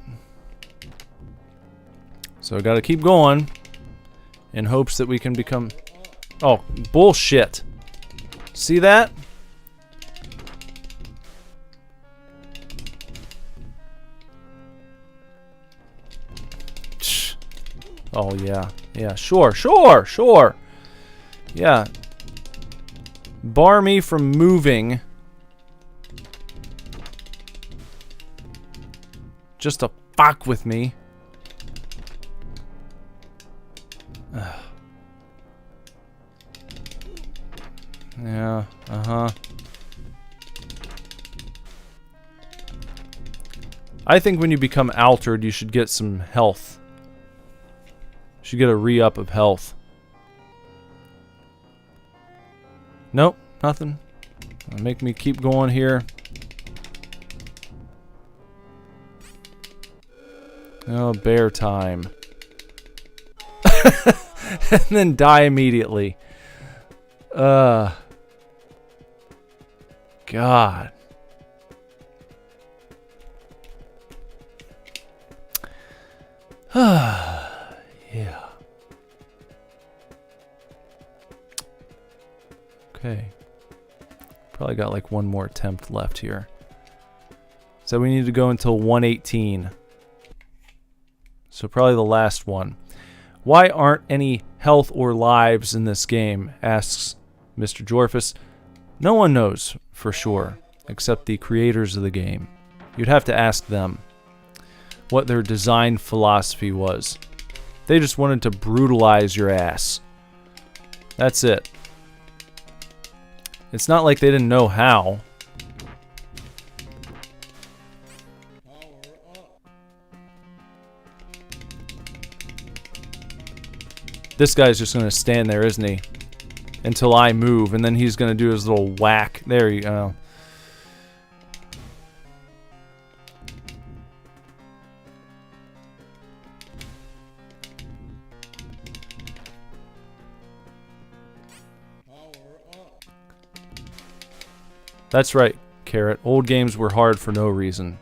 So I gotta keep going in hopes that we can become... Oh, bullshit. See that? Oh, yeah. Yeah, sure. Yeah. Bar me from moving. Just to fuck with me. Yeah, uh-huh. I think when you become altered, you should get some health. Should get a re-up of health. Nope, nothing. Make me keep going here. Oh, bear time. And then die immediately. God. Yeah. Okay. Probably got like one more attempt left here. So we need to go until 118. So probably the last one. Why aren't any health or lives in this game? Asks Mr. Jorphus. No one knows for sure, except the creators of the game. You'd have to ask them what their design philosophy was. They just wanted to brutalize your ass. That's it. It's not like they didn't know how. This guy's just gonna stand there, isn't he? Until I move, and then he's gonna do his little whack. There you go. That's right, Carrot. Old games were hard for no reason.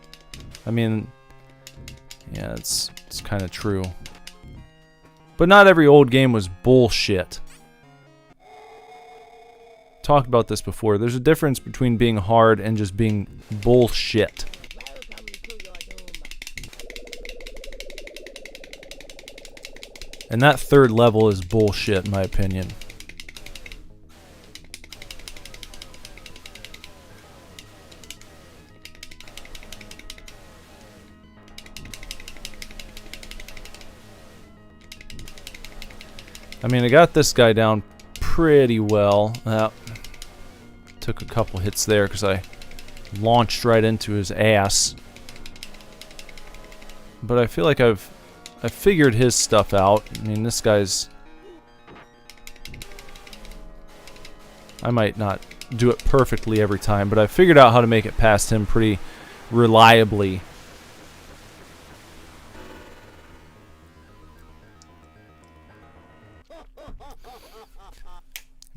I mean, yeah, it's It's kind of true. But not every old game was bullshit. Talked about this before. There's a difference between being hard and just being bullshit. Welcome to your doom. And that third level is bullshit, in my opinion. I mean, I got this guy down pretty well. Took a couple hits there because I launched right into his ass. But I feel like I've figured his stuff out. I mean, this guy's... I might not do it perfectly every time, but I figured out how to make it past him pretty reliably.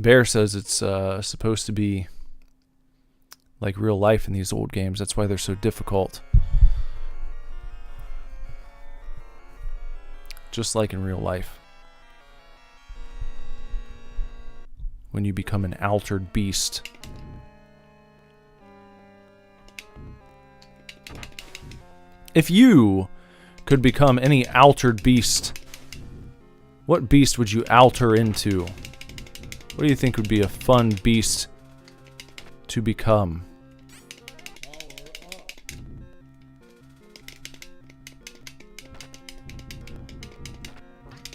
Bear says it's supposed to be like real life in these old games. That's why they're so difficult. Just like in real life. When you become an altered beast. If you could become any altered beast, what beast would you alter into? What do you think would be a fun beast to become?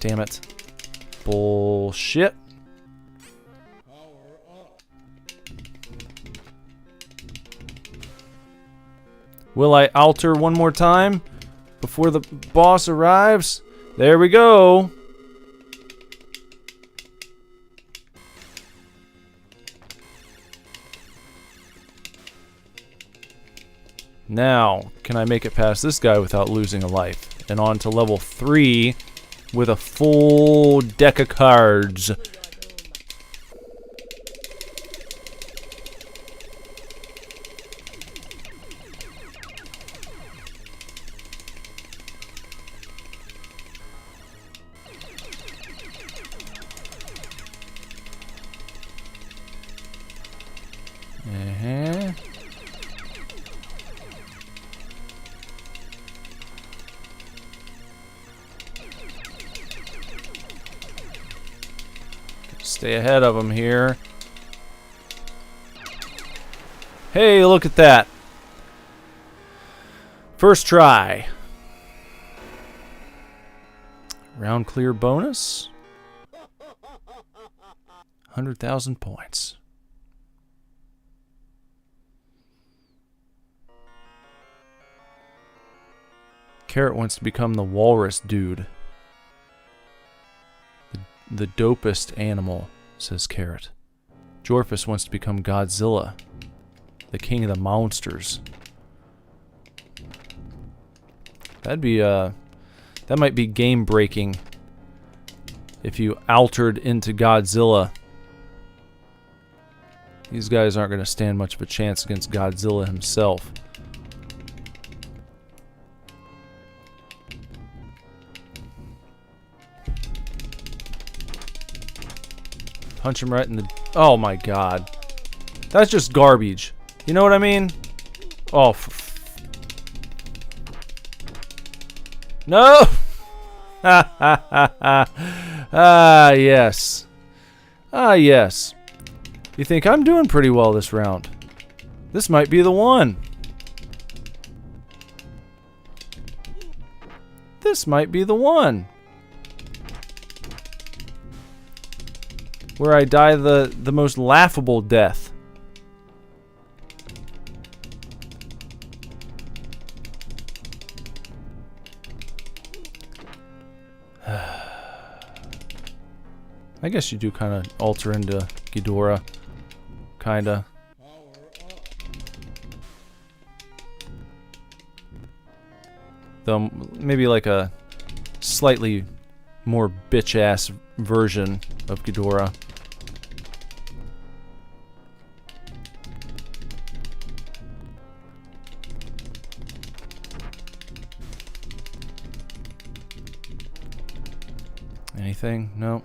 Damn it. Bullshit. Will I alter one more time before the boss arrives? There we go. Now, can I make it past this guy without losing a life? And on to level 3 with a full deck of cards. Stay ahead of him here. Hey, look at that. First try. Round clear bonus. 100,000 points. Carrot wants to become the walrus dude. The dopest animal, says Carrot. Jorphus wants to become Godzilla, the king of the monsters. That'd be that might be game breaking if you altered into Godzilla. These guys aren't going to stand much of a chance against Godzilla himself. Punch him right in the... Oh my god. That's just garbage. You know what I mean? Oh. No! Ah, yes. Ah, yes. You think I'm doing pretty well this round. This might be the one. This might be the one. Where I die the most laughable death. I guess you do kind of alter into Ghidorah. Kinda. Though maybe like a slightly more bitch-ass version of Ghidorah. Anything? No.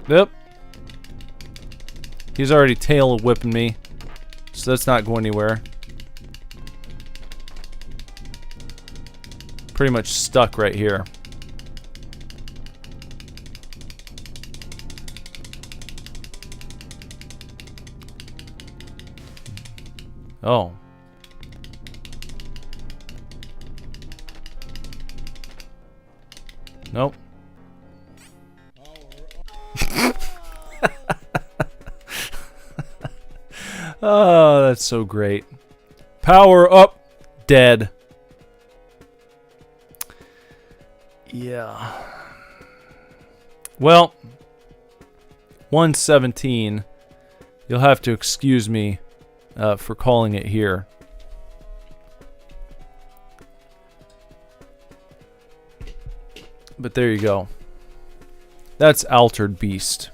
Yep. He's already tail whipping me, so that's not going anywhere. Pretty much stuck right here. Oh. Nope. Oh, that's so great. Power up. Dead. Yeah. Well, 117. You'll have to excuse me for calling it here. But there you go. That's Altered Beast.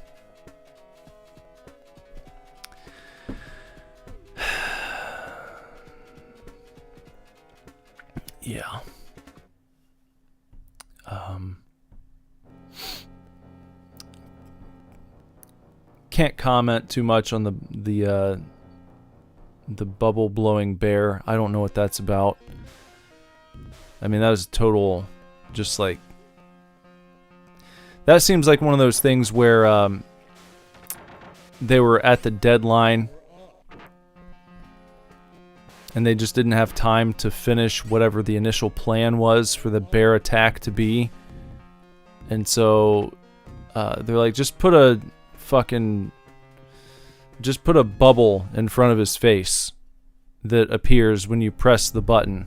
Yeah. Can't comment too much on the bubble blowing bear. I don't know what that's about. I mean, that was total, just like, that seems like one of those things where they were at the deadline and they just didn't have time to finish whatever the initial plan was for the bear attack to be. And so they're like, just put a bubble in front of his face that appears when you press the button.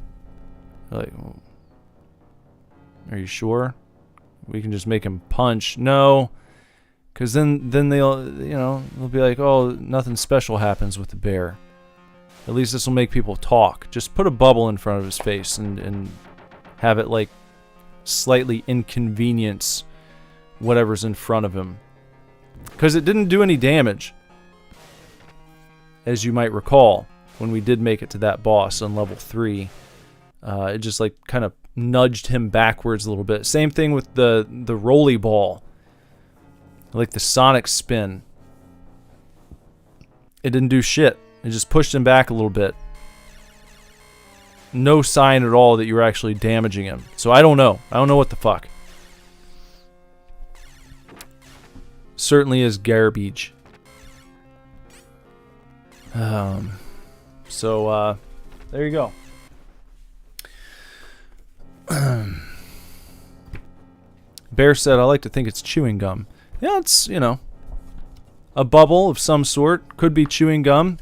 Like, well, are you sure? We can just make him punch. No, because then they'll be like, oh, nothing special happens with the bear. At least this will make people talk. Just put a bubble in front of his face and have it like slightly inconvenience whatever's in front of him. Because it didn't do any damage, as you might recall, when we did make it to that boss on level 3. It just like kind of nudged him backwards a little bit. Same thing with the rolly ball, like the Sonic spin. It didn't do shit. It just pushed him back a little bit. No sign at all that you were actually damaging him. So I don't know. I don't know what the fuck. Certainly is garbage. So there you go. Bear said, I like to think it's chewing gum. Yeah, it's, a bubble of some sort. Could be chewing gum.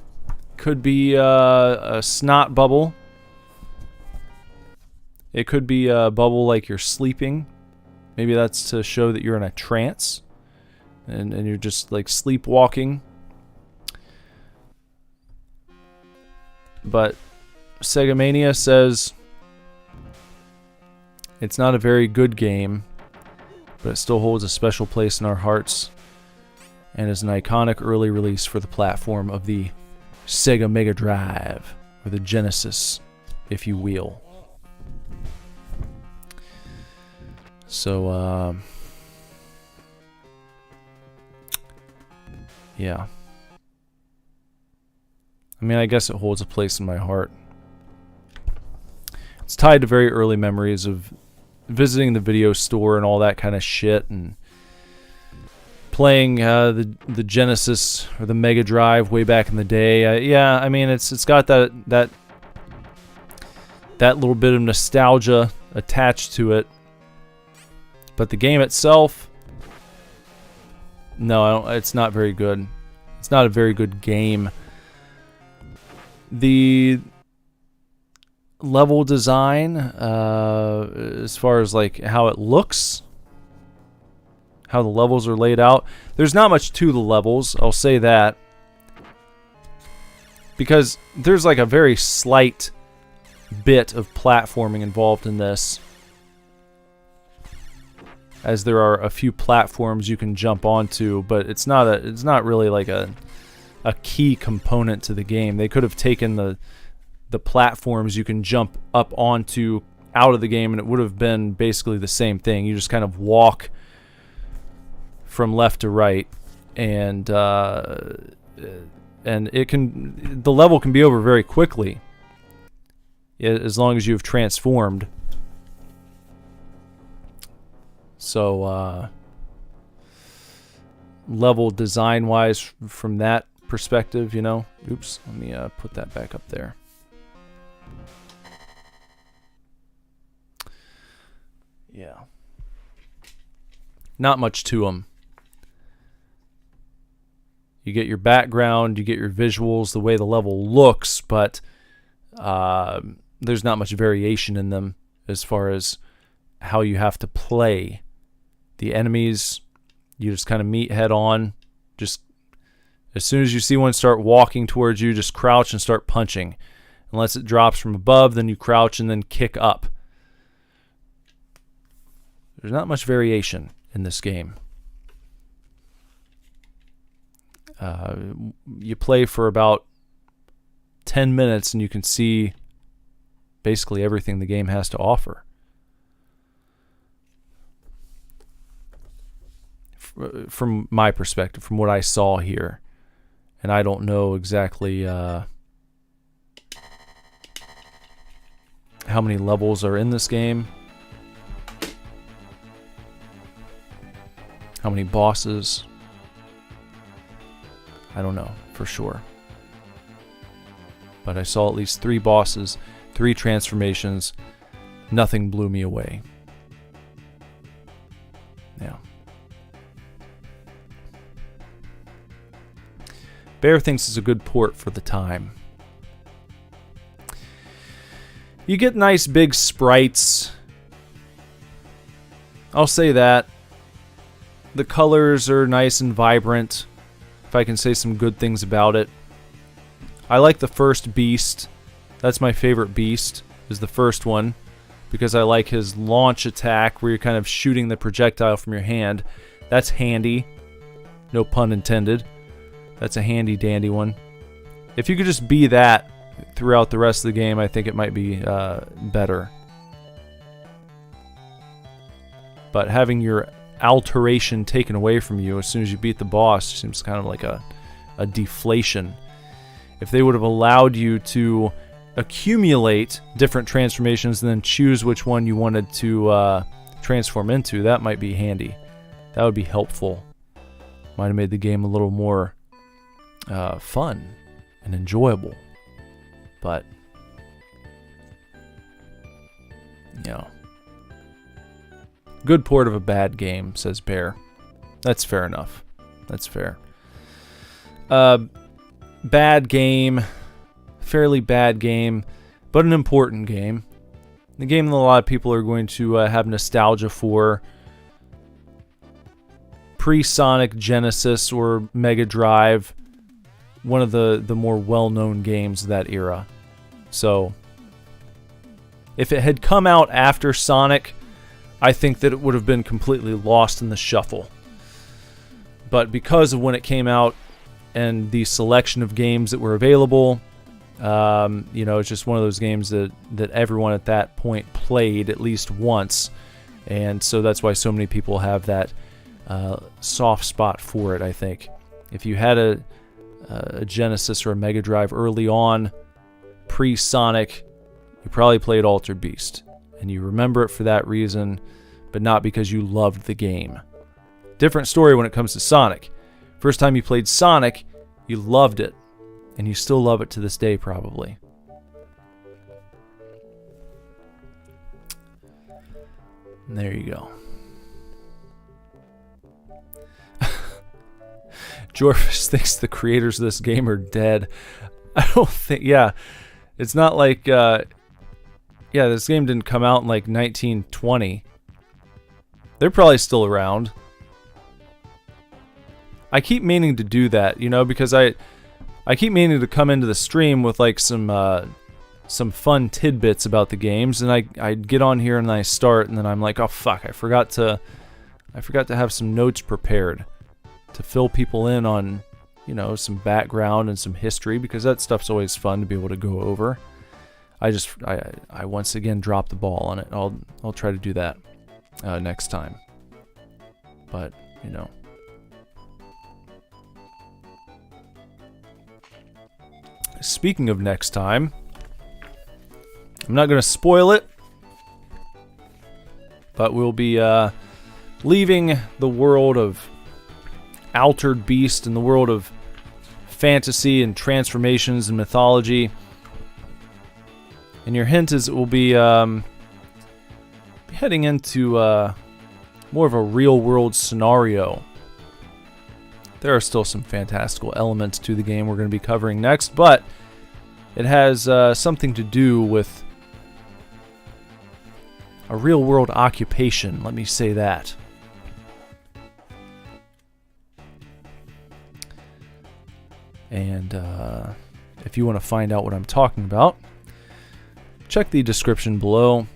Could be a snot bubble. It could be a bubble like you're sleeping. Maybe that's to show that you're in a trance. And you're just like sleepwalking. But Sega Mania says it's not a very good game, but it still holds a special place in our hearts and is an iconic early release for the platform of the Sega Mega Drive, or the Genesis, if you will. So, yeah. I mean, I guess it holds a place in my heart. It's tied to very early memories of visiting the video store and all that kind of shit, and playing the Genesis or the Mega Drive way back in the day. Yeah, I mean, it's got that little bit of nostalgia attached to it. But the game itself, no, it's not very good. It's not a very good game. The level design, as far as like how it looks, how the levels are laid out, there's not much to the levels, I'll say that. Because there's like a very slight bit of platforming involved in this, as there are a few platforms you can jump onto, but it's not really like a a key component to the game. They could have taken the platforms you can jump up onto out of the game, and it would have been basically the same thing. You just kind of walk from left to right, and the level can be over very quickly as long as you've transformed. So level design wise, from that perspective, you know, oops, let me put that back up there. Yeah, not much to them. You get your background, you get your visuals, the way the level looks, but there's not much variation in them as far as how you have to play. The enemies, you just kind of meet head on. Just as soon as you see one start walking towards you, just crouch and start punching. Unless it drops from above, then you crouch and then kick up. There's not much variation in this game. You play for about 10 minutes and you can see basically everything the game has to offer. From my perspective, from what I saw here. And I don't know exactly how many levels are in this game. How many bosses? I don't know for sure. But I saw at least 3 bosses, 3 transformations. Nothing blew me away. Yeah. Bear thinks it's a good port for the time. You get nice big sprites. I'll say that. The colors are nice and vibrant, if I can say some good things about it. I like the first beast. That's my favorite beast, is the first one, because I like his launch attack where you're kind of shooting the projectile from your hand. That's handy. No pun intended. That's a handy dandy one. If you could just be that throughout the rest of the game, I think it might be better. But having your alteration taken away from you as soon as you beat the boss seems kind of like a deflation. If they would have allowed you to accumulate different transformations and then choose which one you wanted to transform into, that might be handy. That would be helpful. Might have made the game a little more fun and enjoyable. But, you know, good port of a bad game, says Bear. That's fair enough. That's fair. Bad game. Fairly bad game, but an important game. The game that a lot of people are going to have nostalgia for. Pre-Sonic, Genesis, or Mega Drive. One of the more well-known games of that era. So, if it had come out after Sonic, I think that it would have been completely lost in the shuffle. But because of when it came out and the selection of games that were available, you know, it's just one of those games that everyone at that point played at least once. And so that's why so many people have that soft spot for it, I think. If you had a Genesis or a Mega Drive early on, pre-Sonic, you probably played Altered Beast. And you remember it for that reason, but not because you loved the game. Different story when it comes to Sonic. First time you played Sonic, you loved it. And you still love it to this day, probably. And there you go. Jorvis thinks the creators of this game are dead. I don't think... Yeah. It's not like... yeah, this game didn't come out in like 1920. They're probably still around. I keep meaning to do that, you know, because I keep meaning to come into the stream with like some fun tidbits about the games, and I get on here and I start, and then I'm like, oh fuck, I forgot to have some notes prepared to fill people in on you know, some background and some history, because that stuff's always fun to be able to go over. I once again dropped the ball on it. I'll try to do that next time. But, you know. Speaking of next time, I'm not going to spoil it, but we'll be leaving the world of Altered Beast and the world of fantasy and transformations and mythology. And your hint is it will be heading into more of a real-world scenario. There are still some fantastical elements to the game we're going to be covering next, but it has something to do with a real-world occupation, let me say that. And if you want to find out what I'm talking about, check the description below.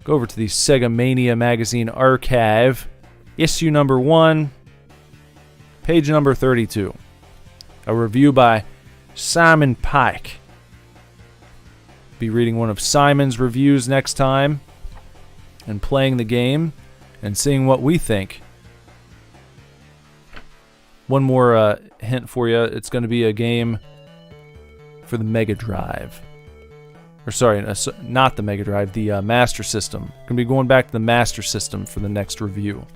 Go over to the Sega Mania magazine archive, issue number 1, page number 32. A review by Simon Pike. Be reading one of Simon's reviews next time and playing the game and seeing what we think. One more hint for you. It's going to be a game for the Mega Drive. Or sorry, not the Mega Drive, the Master System. Going to be going back to the Master System for the next review.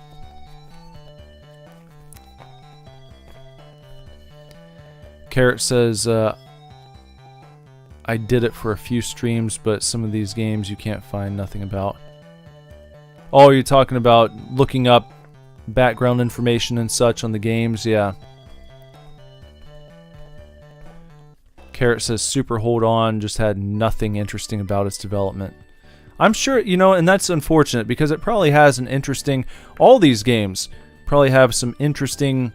Carrot says, I did it for a few streams, but some of these games you can't find nothing about. Oh, you're talking about looking up background information and such on the games? Yeah. Carrot says Super Hold On just had nothing interesting about its development. I'm sure, you know, and that's unfortunate because it probably has an interesting... All these games probably have some interesting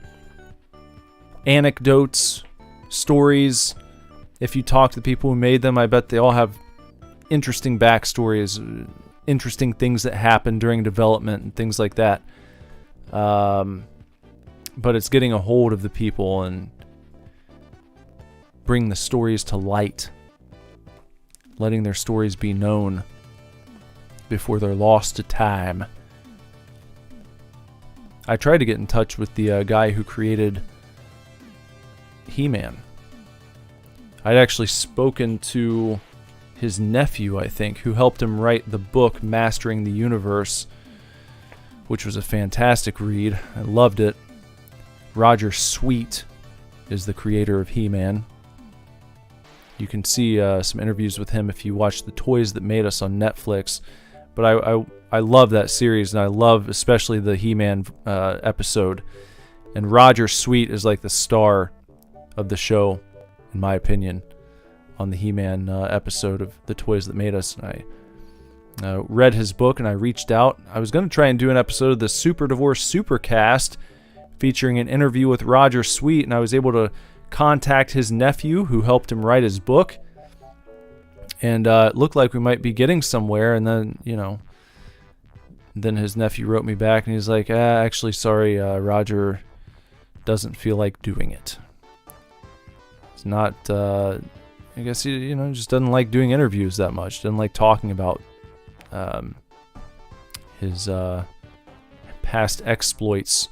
anecdotes, stories. If you talk to the people who made them, I bet they all have interesting backstories, interesting things that happened during development and things like that. But it's getting a hold of the people and bring the stories to light, letting their stories be known before they're lost to time. I tried to get in touch with the guy who created He-Man. I'd actually spoken to his nephew, I think, who helped him write the book Mastering the Universe, which was a fantastic read. I loved it. Roger Sweet is the creator of He-Man. You can see some interviews with him if you watch The Toys That Made Us on Netflix. But I love that series, and I love especially the He-Man episode. And Roger Sweet is like the star of the show, in my opinion, on the He-Man episode of The Toys That Made Us. And I read his book, and I reached out. I was going to try and do an episode of the Super Divorce Supercast featuring an interview with Roger Sweet, and I was able to contact his nephew who helped him write his book, and it looked like we might be getting somewhere. And then, you know, then his nephew wrote me back and he's like, actually, sorry, Roger doesn't feel like doing it. It's not, I guess he, you know, just doesn't like doing interviews that much, doesn't like talking about his past exploits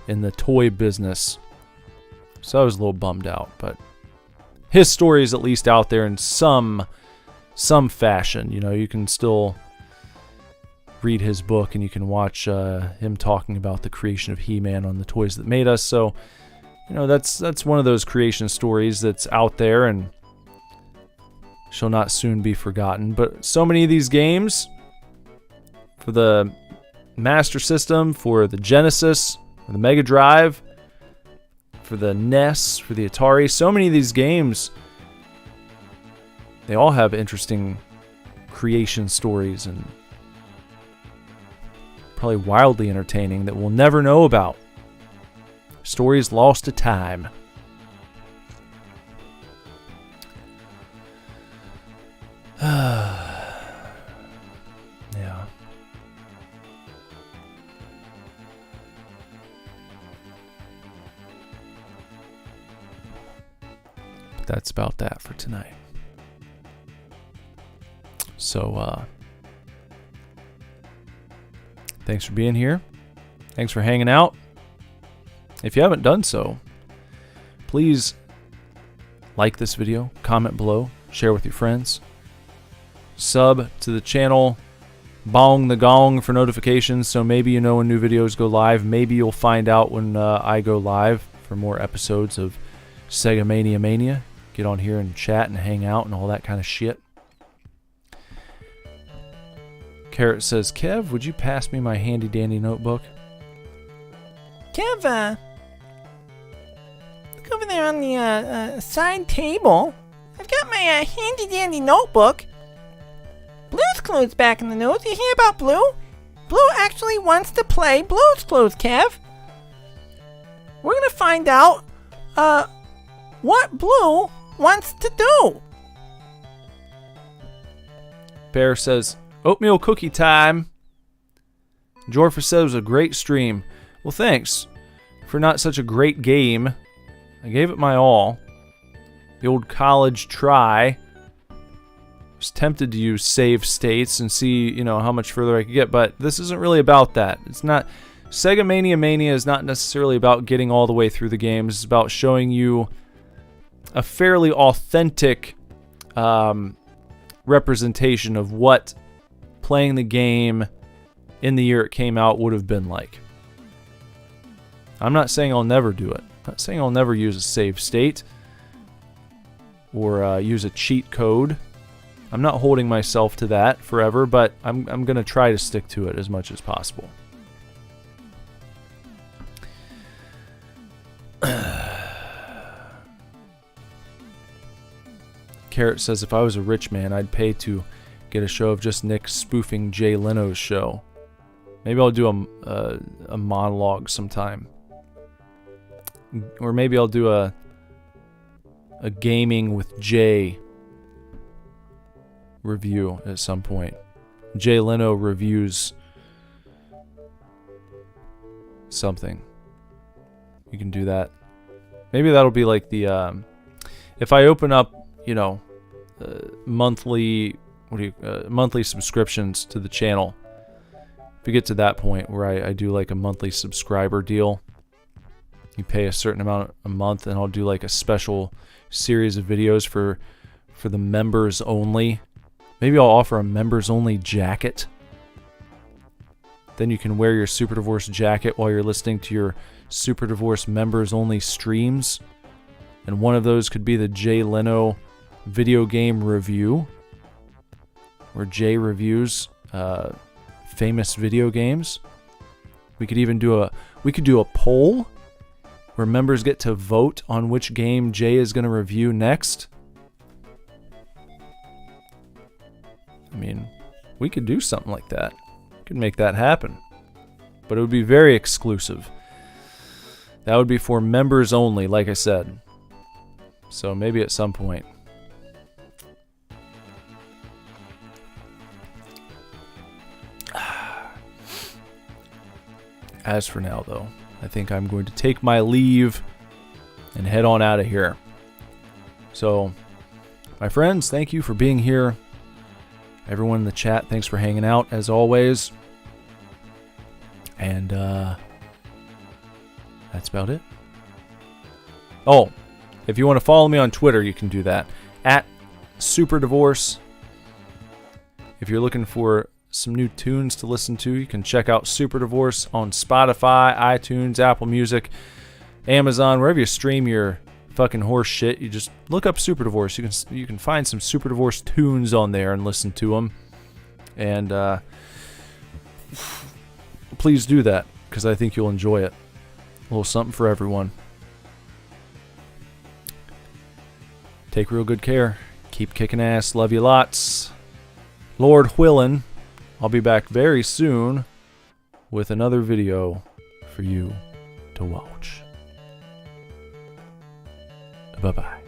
in the toy business. So I was a little bummed out, but his story is at least out there in some fashion. You know, you can still read his book and you can watch him talking about the creation of He-Man on The Toys That Made Us. So, you know, that's one of those creation stories that's out there and shall not soon be forgotten. But so many of these games, for the Master System, for the Genesis, for the Mega Drive, for the NES, for the Atari, so many of these games, they all have interesting creation stories and probably wildly entertaining that we'll never know about. Stories lost to time. Yeah. that's about that for tonight. So, thanks for being here. Thanks for hanging out. If you haven't done so, please like this video, comment below, share with your friends. Sub to the channel, bong the gong for notifications, so maybe you know when new videos go live. Maybe you'll find out when I go live for more episodes of Sega Mania. Get on here and chat and hang out and all that kind of shit. Carrot says, Kev, would you pass me my handy dandy notebook? Kev, look over there on the side table. I've got my handy dandy notebook. Blue's Clues back in the news. You hear about Blue? Blue actually wants to play Blue's Clues, Kev. We're gonna find out what Blue wants to do. Bear says, oatmeal cookie time. Jorfer says it was a great stream. Well, thanks for not such a great game. I gave it my all. The old college try. Was tempted to use save states and see, you know, how much further I could get, but this isn't really about that. It's not. Sega Mania is not necessarily about getting all the way through the games. It's about showing you a fairly authentic representation of what playing the game in the year it came out would have been like. I'm not saying I'll never do it. I'm not saying I'll never use a save state or use a cheat code. I'm not holding myself to that forever, but I'm going to try to stick to it as much as possible. Carrot says, if I was a rich man, I'd pay to get a show of just Nick spoofing Jay Leno's show. Maybe I'll do a monologue sometime. Or maybe I'll do a gaming with Jay review at some point. Jay Leno reviews something. You can do that. Maybe that'll be like the if I open up, you know, monthly monthly subscriptions to the channel. If you get to that point where I do like a monthly subscriber deal, you pay a certain amount a month, and I'll do like a special series of videos for the members only. Maybe I'll offer a members only jacket. Then you can wear your Super Divorce jacket while you're listening to your Super Divorce members only streams. And one of those could be the Jay Leno video game review, where Jay reviews famous video games. We could even do a poll where members get to vote on which game Jay is going to review next. I mean, we could do something like that. We could make that happen. But it would be very exclusive. That would be for members only, like I said. So maybe at some point. As for now, though, I think I'm going to take my leave and head on out of here. So, my friends, thank you for being here. Everyone in the chat, thanks for hanging out, as always. And, that's about it. Oh, if you want to follow me on Twitter, you can do that. @SuperDivorce. If you're looking for some new tunes to listen to, you can check out Super Divorce on Spotify, iTunes, Apple Music, Amazon, wherever you stream your fucking horse shit. You just look up Super Divorce. You can find some Super Divorce tunes on there and listen to them. And please do that, because I think you'll enjoy it. A little something for everyone. Take real good care. Keep kicking ass. Love you lots. Lord Whillin, I'll be back very soon with another video for you to watch. Bye-bye.